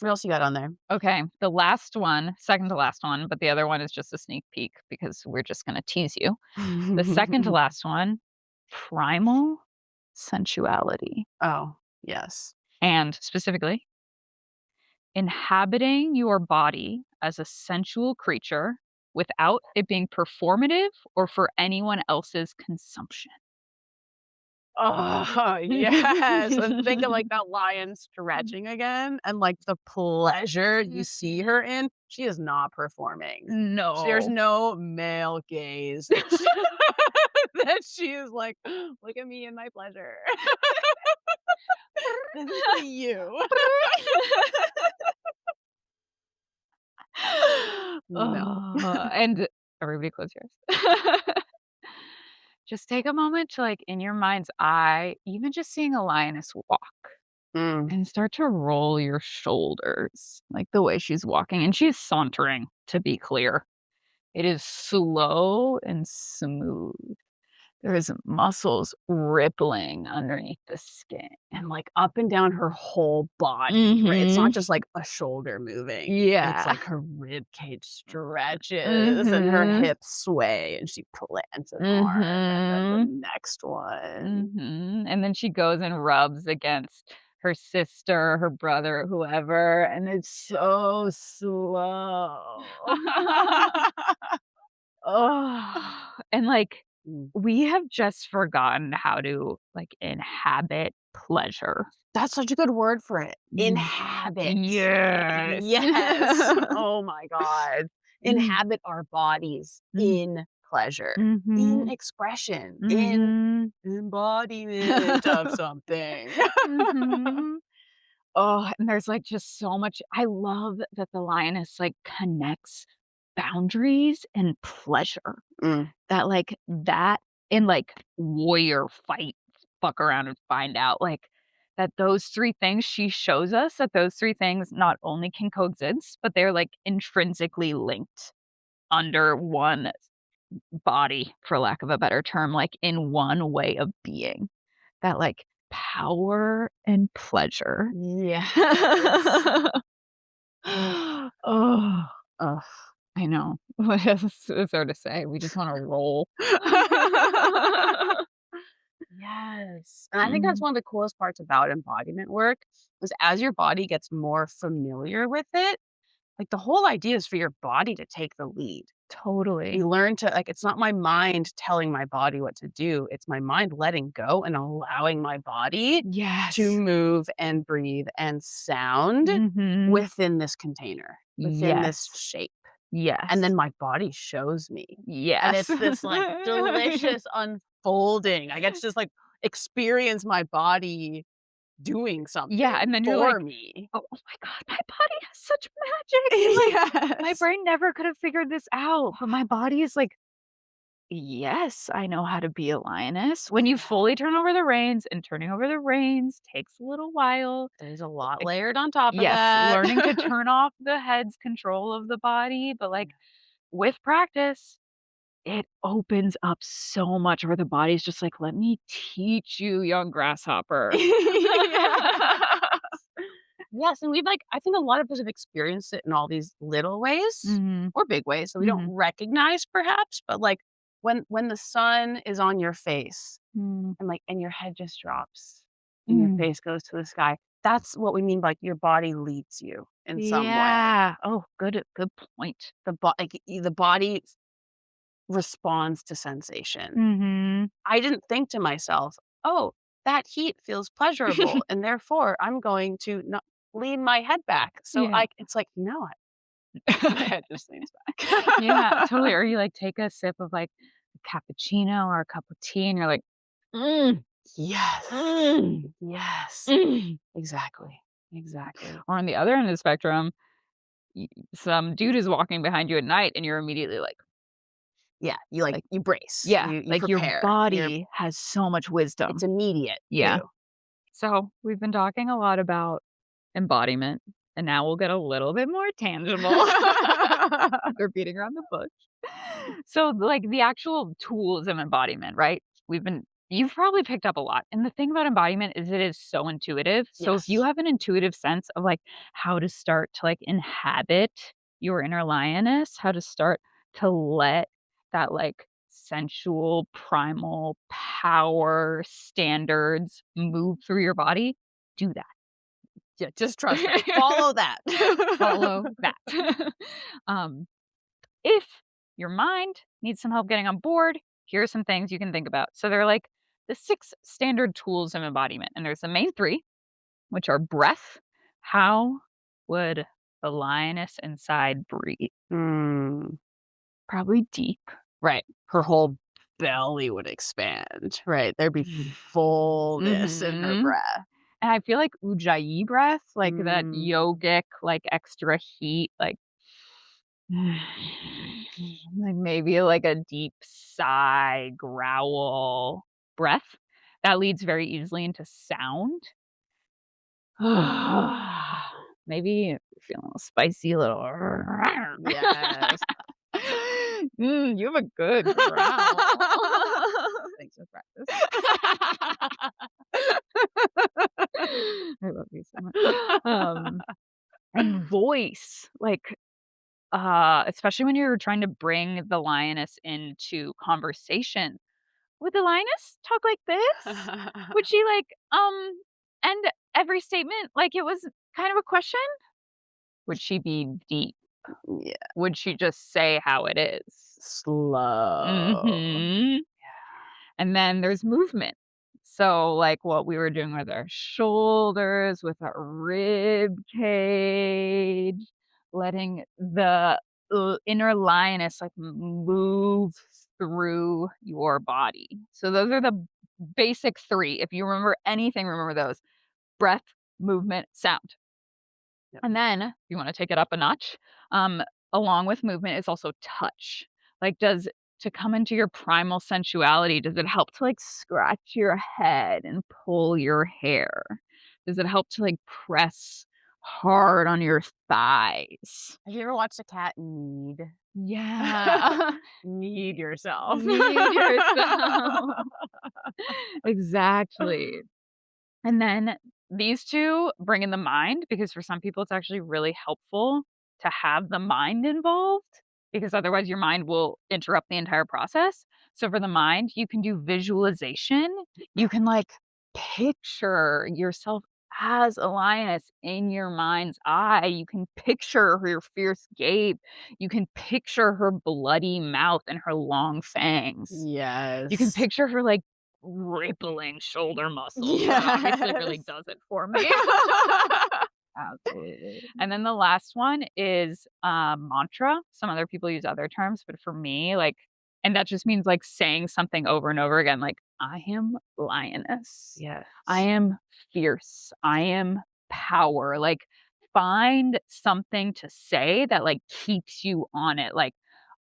[SPEAKER 2] What else you got on there?
[SPEAKER 1] Okay, the last one, second to last one, but the other one is just a sneak peek because we're just gonna tease you. The second to last one, primal sensuality,
[SPEAKER 2] Oh, yes.
[SPEAKER 1] and specifically, inhabiting your body as a sensual creature without it being performative or for anyone else's consumption.
[SPEAKER 2] Oh, yes, and think of, like, that lion stretching again and, like, the pleasure you see her in. She is not performing. There's
[SPEAKER 1] No.
[SPEAKER 2] no male gaze that she that she is like, "Look at me and my pleasure. This is for you." No.
[SPEAKER 1] And everybody close yours. Just take a moment to, like, in your mind's eye, even just seeing a lioness walk
[SPEAKER 2] Mm.
[SPEAKER 1] and start to roll your shoulders, like the way she's walking, and she's sauntering, to be clear. It is slow and smooth. There's muscles rippling underneath the skin.
[SPEAKER 2] And, like, up and down her whole body, right? It's not
[SPEAKER 1] Mhm.
[SPEAKER 2] just, like, a shoulder moving. It's
[SPEAKER 1] Yeah.
[SPEAKER 2] like her rib cage stretches and her
[SPEAKER 1] Mhm.
[SPEAKER 2] hips sway, and she plants an arm, and then the
[SPEAKER 1] Mhm.
[SPEAKER 2] next one.
[SPEAKER 1] Mhm, and then she goes and rubs against her sister, her brother, whoever, and it's so slow. Oh, and, like,
[SPEAKER 2] Mm.
[SPEAKER 1] we have just forgotten how to, like, inhabit pleasure.
[SPEAKER 2] That's such a good word for it.
[SPEAKER 1] Mm.
[SPEAKER 2] Inhabit.
[SPEAKER 1] Yes.
[SPEAKER 2] Yes. Oh my god.
[SPEAKER 1] Mm.
[SPEAKER 2] Inhabit our bodies
[SPEAKER 1] Mm.
[SPEAKER 2] in pleasure, in
[SPEAKER 1] Mhm.
[SPEAKER 2] expression, in
[SPEAKER 1] Mhm.
[SPEAKER 2] embodiment of something.
[SPEAKER 1] Mhm. Oh, and there's, like, just so much I love that the lioness, like, connects boundaries and pleasure.
[SPEAKER 2] Mm.
[SPEAKER 1] That, like, that and, like, warrior fight, fuck around and find out, like, that those 3 things she shows us that those 3 things not only can coexist, but they're, like, intrinsically linked under one body, for lack of a better term, like, in one way of being. That, like, power and pleasure.
[SPEAKER 2] Yes.
[SPEAKER 1] Oh,
[SPEAKER 2] Ugh.
[SPEAKER 1] I know. What else is there to say? We just wanna roll.
[SPEAKER 2] Yes. And I think that's one of the coolest parts about embodiment work is as your body gets more familiar with it, like the whole idea is for your body to take the lead.
[SPEAKER 1] Totally.
[SPEAKER 2] You learn to like it's not my mind telling my body what to do. It's my mind letting go and allowing my body to
[SPEAKER 1] Yes.
[SPEAKER 2] move and breathe and sound
[SPEAKER 1] Mhm.
[SPEAKER 2] within this container, within this
[SPEAKER 1] Yes.
[SPEAKER 2] shape. And
[SPEAKER 1] Yes.
[SPEAKER 2] then my body shows me. And
[SPEAKER 1] Yes.
[SPEAKER 2] it's this like delicious unfolding. I get to just like experience my body doing
[SPEAKER 1] Yeah,
[SPEAKER 2] something
[SPEAKER 1] and then you're like,
[SPEAKER 2] for me.
[SPEAKER 1] oh my god, my body has such magic." Like, my
[SPEAKER 2] Yes.
[SPEAKER 1] brain never could have figured this out, but my body is like, "Yes, I know how to be a lioness." When you
[SPEAKER 2] Yeah.
[SPEAKER 1] fully turn over the reins, and turning over the reins takes a little while.
[SPEAKER 2] There's a lot
[SPEAKER 1] Like,
[SPEAKER 2] layered on top of
[SPEAKER 1] yes,
[SPEAKER 2] that.
[SPEAKER 1] learning to turn off the head's control of the body, but, like, with practice, it opens up so much where the body's just like, "Let me teach you, young grasshopper."
[SPEAKER 2] Yeah. Yes, and we've like I think a lot of us have experienced it in all these little ways
[SPEAKER 1] Mhm,
[SPEAKER 2] or big ways that we don't
[SPEAKER 1] mhm,
[SPEAKER 2] recognize perhaps, but like when the sun is on your face
[SPEAKER 1] mm,
[SPEAKER 2] and like and your head just drops and your
[SPEAKER 1] mm.
[SPEAKER 2] face goes to the sky, that's what we mean by like your body leads you in some way.
[SPEAKER 1] Yeah. Oh, good point.
[SPEAKER 2] The body responds to sensation.
[SPEAKER 1] Mhm.
[SPEAKER 2] I didn't think to myself, "Oh, that heat feels pleasurable, and therefore I'm going to not lean my head back." So
[SPEAKER 1] Yeah.
[SPEAKER 2] I it's like, "No, my head just leans
[SPEAKER 1] Yeah, totally,
[SPEAKER 2] back."
[SPEAKER 1] or you, like, take a sip of, like, a cappuccino or a cup of tea, and you're like, "Mm,
[SPEAKER 2] Yes.
[SPEAKER 1] mm,
[SPEAKER 2] Yes.
[SPEAKER 1] mm."
[SPEAKER 2] Exactly. Exactly.
[SPEAKER 1] Or on the other end of the spectrum, y some dude is walking behind you at night, and you're immediately
[SPEAKER 2] Yeah,
[SPEAKER 1] like
[SPEAKER 2] you brace,
[SPEAKER 1] yeah,
[SPEAKER 2] you
[SPEAKER 1] like, your
[SPEAKER 2] prepare,
[SPEAKER 1] body has so much
[SPEAKER 2] it's
[SPEAKER 1] wisdom.
[SPEAKER 2] immediate
[SPEAKER 1] Yeah.
[SPEAKER 2] too.
[SPEAKER 1] So, we've been talking a lot about embodiment, and now we'll get a little bit more tangible. We're beating around the bush. So, like, the actual tools of embodiment, right? You've probably picked up a lot. And the thing about embodiment is it is so intuitive. So, if you
[SPEAKER 2] Yes.
[SPEAKER 1] have an intuitive sense of like how to start to like inhabit your inner lioness, how to start to let that like sensual, primal power standards move through your body, do that.
[SPEAKER 2] Yeah, just trust that. Follow that.
[SPEAKER 1] Follow that. um, if your mind needs some help getting on board, here are some things you can think about. So they're like the 6 standard tools of embodiment, and there's the main 3, which are breath. How would the lioness inside breathe?
[SPEAKER 2] Mm.
[SPEAKER 1] Probably deep.
[SPEAKER 2] Right. Her whole belly would expand, right? There'd be fullness in her
[SPEAKER 1] Mhm.
[SPEAKER 2] breath.
[SPEAKER 1] And I feel like ujjayi breath, like that
[SPEAKER 2] Mm.
[SPEAKER 1] yogic, like extra heat, like like maybe like a deep sigh, growl, breath that leads very easily into sound. Maybe feeling a little spicy, a little.
[SPEAKER 2] Yes.
[SPEAKER 1] You have a good growl. Thanks for practice. I love you so much. And voice, like, especially when you're trying to bring the lioness into conversation. Would the lioness talk like this? Would she like end every statement like it was kind of a question? Would she be deep?
[SPEAKER 2] Yeah.
[SPEAKER 1] Would she just say how it is?
[SPEAKER 2] Slow.
[SPEAKER 1] Mhm. And then there's movement. So, like what we were doing with our shoulders, with our rib cage, letting the inner lioness like move through your body. So, those are the basic 3. If you remember anything, remember those: breath, movement, sound.
[SPEAKER 2] Yep.
[SPEAKER 1] And then, if you want to take it up a notch, um, along with movement is also touch. Like, does to come into your primal sensuality, does it help to like scratch your head and pull your hair? Does it help to like press hard on your thighs?
[SPEAKER 2] Have you ever watched a cat need?
[SPEAKER 1] Yeah.
[SPEAKER 2] Need yourself.
[SPEAKER 1] Need yourself. Exactly. And then these 2 bring in the mind because for some people it's actually really helpful to have the mind involved. because otherwise your mind will interrupt the entire process. So for the mind, you can do visualization. You can like picture yourself as a lioness in your mind's eye. You can picture her fierce gape. You can picture her bloody mouth and her long fangs. You can
[SPEAKER 2] Yes.
[SPEAKER 1] picture her like rippling shoulder muscles. That obviously really
[SPEAKER 2] Yes.
[SPEAKER 1] does it for me.
[SPEAKER 2] Absolutely.
[SPEAKER 1] And then the last one is mantra. Some other people use other terms, but for me, like, and that just means like saying something over and over again, like, I am lioness.
[SPEAKER 2] Yes.
[SPEAKER 1] I am fierce. I am power. Like, find something to say that like keeps you on it. Like,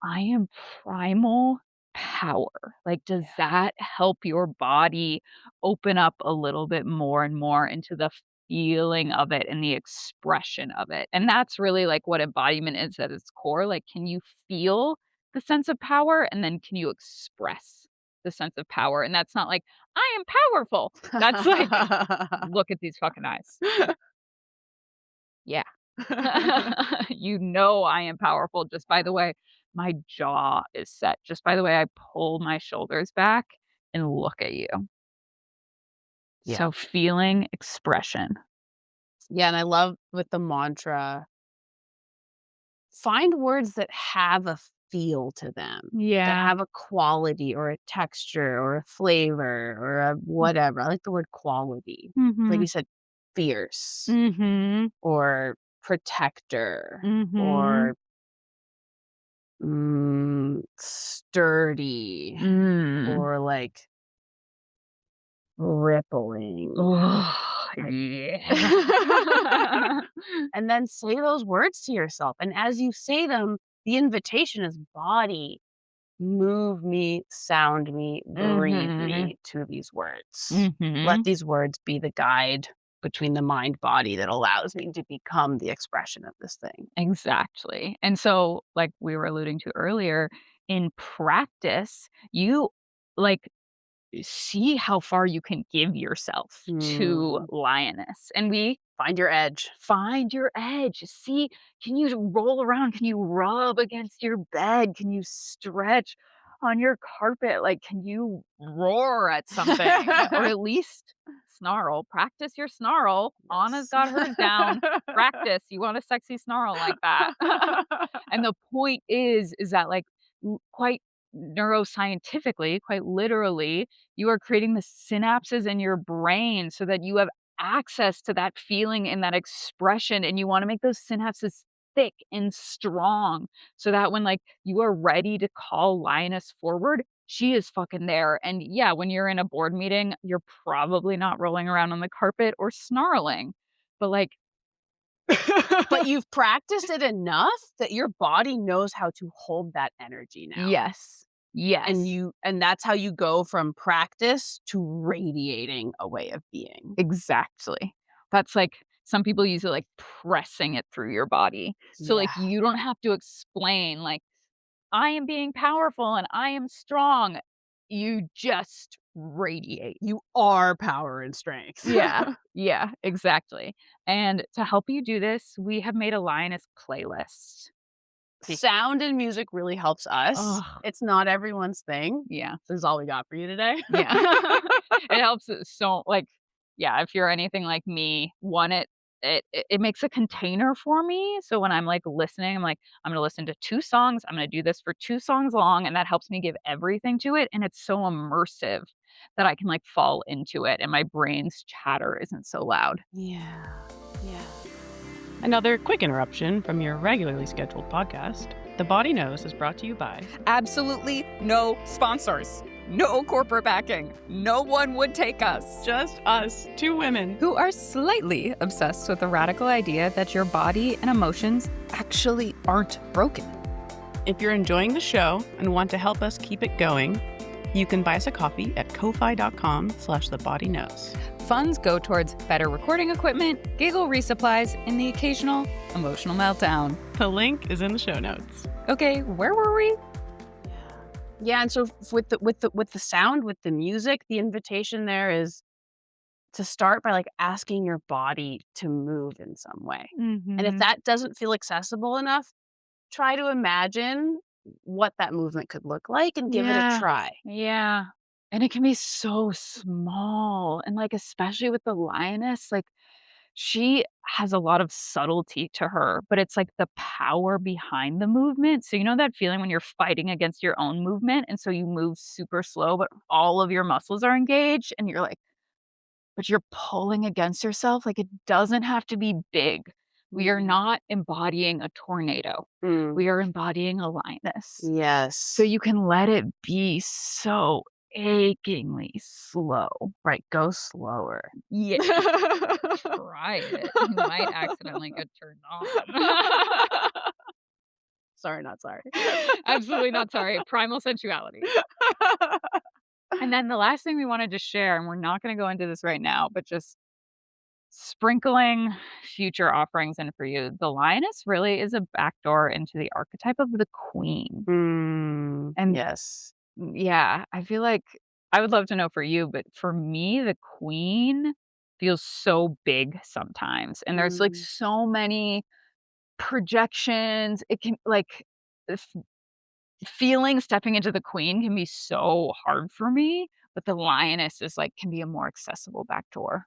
[SPEAKER 1] I am primal power. Like, does that help your body open up a little bit more and more into the feeling of it and the expression of it? And that's really like what embodiment is at its core. Like, can you feel the sense of power? And then can you express the sense of power? And that's not like, I am powerful. That's like, look at these fucking eyes. Yeah. You know I am powerful just by the way my jaw is set, just by the way I pull my shoulders back and look at you.
[SPEAKER 2] Yeah.
[SPEAKER 1] So feeling expression.
[SPEAKER 2] Yeah, and I love with the mantra, find words that have a feel to them, that
[SPEAKER 1] Yeah.
[SPEAKER 2] have a quality or a texture or a flavor or a whatever. I like the word quality. Like
[SPEAKER 1] Mhm.
[SPEAKER 2] you said, fierce
[SPEAKER 1] Mhm.
[SPEAKER 2] or protector
[SPEAKER 1] Mhm.
[SPEAKER 2] or sturdy
[SPEAKER 1] Mm.
[SPEAKER 2] or like rippling.
[SPEAKER 1] Oh, yeah.
[SPEAKER 2] And then say those words to yourself. And as you say them, the invitation is body, move me, sound me, breathe
[SPEAKER 1] Mhm.
[SPEAKER 2] me to these words. Let
[SPEAKER 1] Mhm.
[SPEAKER 2] these words be the guide between the mind body that allows me to become the expression of this thing.
[SPEAKER 1] Exactly. And so, like we were alluding to earlier, in practice, you like see how far you can give yourself to
[SPEAKER 2] Mm.
[SPEAKER 1] lioness. And we
[SPEAKER 2] Find your edge.
[SPEAKER 1] find your edge. See, can you roll around? Can you rub against your bed? Can you stretch on your carpet? Like, can you roar at something or at least snarl? Practice your snarl. Anna's
[SPEAKER 2] Yes.
[SPEAKER 1] got hers down. Practice. You want a sexy snarl like that. And the point is that like quite neuroscientifically, quite literally, you are creating the synapses in your brain so that you have access to that feeling and that expression, and you wanna make those synapses thick and strong so that when, like, you are ready to call lioness forward, she is fucking there, and yeah, when you're in a board meeting, you're probably not rolling around on the carpet or snarling, but, like
[SPEAKER 2] But you've practiced it enough that your body knows how to hold that energy now.
[SPEAKER 1] Yes. Yes.
[SPEAKER 2] And that's how you go from practice to radiating a way of being.
[SPEAKER 1] Exactly. That's like some people use it like pressing it through your body. So, like,
[SPEAKER 2] Yeah.
[SPEAKER 1] you don't have to explain, like, "I am being powerful and I am strong." You just radiate.
[SPEAKER 2] You are power and strength.
[SPEAKER 1] Yeah. Yeah, exactly. And to help you do this, we have made a lioness playlist. Be
[SPEAKER 2] Sound and music really helps us.
[SPEAKER 1] Oh,
[SPEAKER 2] It's not everyone's thing.
[SPEAKER 1] yeah.
[SPEAKER 2] This is all we got for you today.
[SPEAKER 1] Yeah. It helps it so like, yeah, if you're anything like me, one, it makes a container for me, so when I'm, like, listening, I'm like, "I'm gonna listen to 2 songs, I'm gonna do this for 2 songs long," and that helps me give everything to it, and it's so immersive that I can, like, fall into it, and my brain's chatter isn't so loud.
[SPEAKER 2] Yeah. Yeah.
[SPEAKER 3] Another quick interruption from your regularly scheduled podcast. The Body Knows is brought to you by
[SPEAKER 1] Absolutely no sponsors, no corporate backing, no one would take us.
[SPEAKER 3] just us, two women.
[SPEAKER 1] Who are slightly obsessed with the radical idea that your body and emotions actually aren't broken.
[SPEAKER 3] If you're enjoying the show and want to help us keep it going, you can buy us a coffee at ko-fi.com/thebodyknows.
[SPEAKER 1] Funds go towards better recording equipment, giggle resupplies, and the occasional emotional meltdown.
[SPEAKER 3] The link is in the show notes.
[SPEAKER 1] Okay, where were we?
[SPEAKER 2] Yeah, and so with the sound, with the music, the invitation there is to start by like asking your body to move in some way. And if
[SPEAKER 1] Mhm.
[SPEAKER 2] that doesn't feel accessible enough, try to imagine what that movement could look like and give it a try.
[SPEAKER 1] Yeah. And it can be so small. And like, especially with the lioness, like she has a lot of subtlety to her, but it's like the power behind the movement. So, you know that feeling when you're fighting against your own movement? And so you move super slow, but all of your muscles are engaged and you're like, but you're pulling against yourself. Like it doesn't have to be big. We are not embodying a tornado. We are embodying a lioness.
[SPEAKER 2] Yes.
[SPEAKER 1] So you can let it be so achingly slow.
[SPEAKER 2] Right. Go slower.
[SPEAKER 1] Yeah. Try it. You might accidentally get turned on.
[SPEAKER 2] Sorry, not sorry.
[SPEAKER 1] Absolutely not sorry. Primal sensuality. And then the last thing we wanted to share, and we're not going to go into this right now, but just sprinkling future offerings in for you. The lioness really is a backdoor into the archetype of the queen. And
[SPEAKER 2] Yes.
[SPEAKER 1] yeah, I feel like I would love to know for you, but for me, the queen feels so big sometimes. And there's like so many projections. It can like feeling stepping into the queen can be so hard for me, but the lioness is like can be a more accessible backdoor.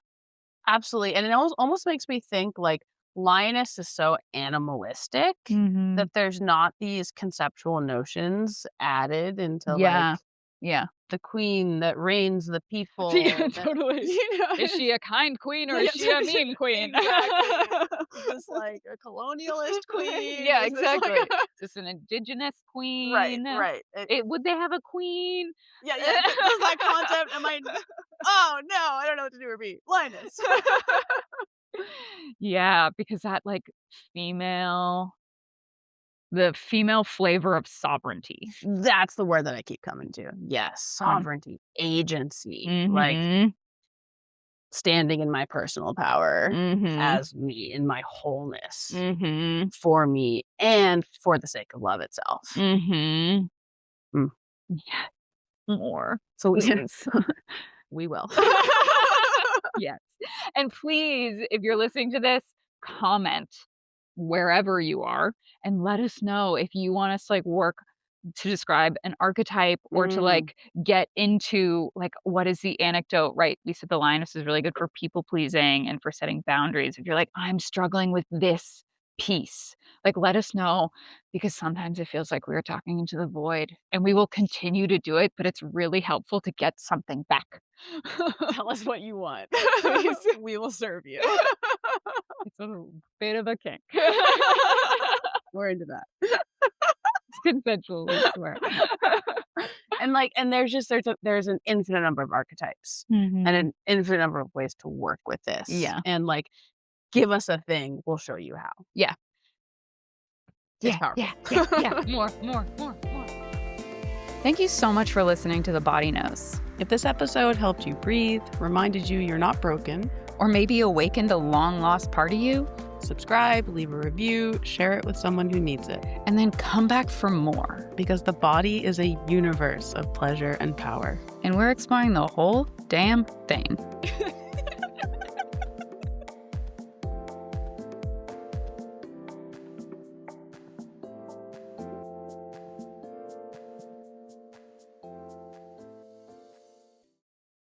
[SPEAKER 2] Absolutely. And it almost makes me think like lioness is so animalistic that there's not these conceptual notions added into like
[SPEAKER 1] Yeah.
[SPEAKER 2] the queen that reigns the people.
[SPEAKER 1] Yeah,
[SPEAKER 2] that-
[SPEAKER 1] totally.
[SPEAKER 2] You know?
[SPEAKER 1] Is she a kind queen or is she a mean queen?
[SPEAKER 2] Exactly. Is this like a colonialist queen?
[SPEAKER 1] Yeah,
[SPEAKER 2] Is this, like,
[SPEAKER 1] exactly. Is this an indigenous queen?
[SPEAKER 2] right.
[SPEAKER 1] Would they have a queen?
[SPEAKER 2] Yeah. Does that concept? Am I? Oh no, I don't know what to do or be. Lioness.
[SPEAKER 1] Yeah, because that like the female flavor of sovereignty.
[SPEAKER 2] That's the word that I keep coming to. Yes, sovereignty, agency, like
[SPEAKER 1] Mhm.
[SPEAKER 2] standing in my personal power
[SPEAKER 1] Mhm.
[SPEAKER 2] as me in my wholeness
[SPEAKER 1] Mhm.
[SPEAKER 2] for me and for the sake of love itself.
[SPEAKER 1] Mhm.
[SPEAKER 2] Mm.
[SPEAKER 1] Yeah. More.
[SPEAKER 2] So
[SPEAKER 1] Please.
[SPEAKER 2] we will.
[SPEAKER 1] Yes. And please, if you're listening to this, comment wherever you are and let us know if you want us to like work to describe an archetype or to like get into like what is the anecdote, right? We said the lioness is really good for people pleasing and for setting boundaries. If you're like, I'm struggling with this piece, like let us know because sometimes it feels like we are talking into the void and we will continue to do it, but it's really helpful to get something back.
[SPEAKER 2] Tell us what you want.
[SPEAKER 1] Please.
[SPEAKER 2] We will serve you.
[SPEAKER 1] It's a bit of a kink.
[SPEAKER 2] We're into that.
[SPEAKER 1] It's consensual, we swear.
[SPEAKER 2] And there's an infinite number of archetypes and an infinite number of ways to work with this.
[SPEAKER 1] Yeah.
[SPEAKER 2] And like give us a thing, we'll show you how.
[SPEAKER 1] Yeah.
[SPEAKER 2] It's powerful.
[SPEAKER 1] Yeah. More. Thank you so much for listening to The Body Knows.
[SPEAKER 3] If this episode helped you breathe, reminded you you're not broken,
[SPEAKER 1] Or maybe awakened a long lost part of you,
[SPEAKER 3] subscribe, leave a review, share it with someone who needs it.
[SPEAKER 1] and then come back for more.
[SPEAKER 3] Because the body is a universe of pleasure and power.
[SPEAKER 1] And we're exploring the whole damn thing.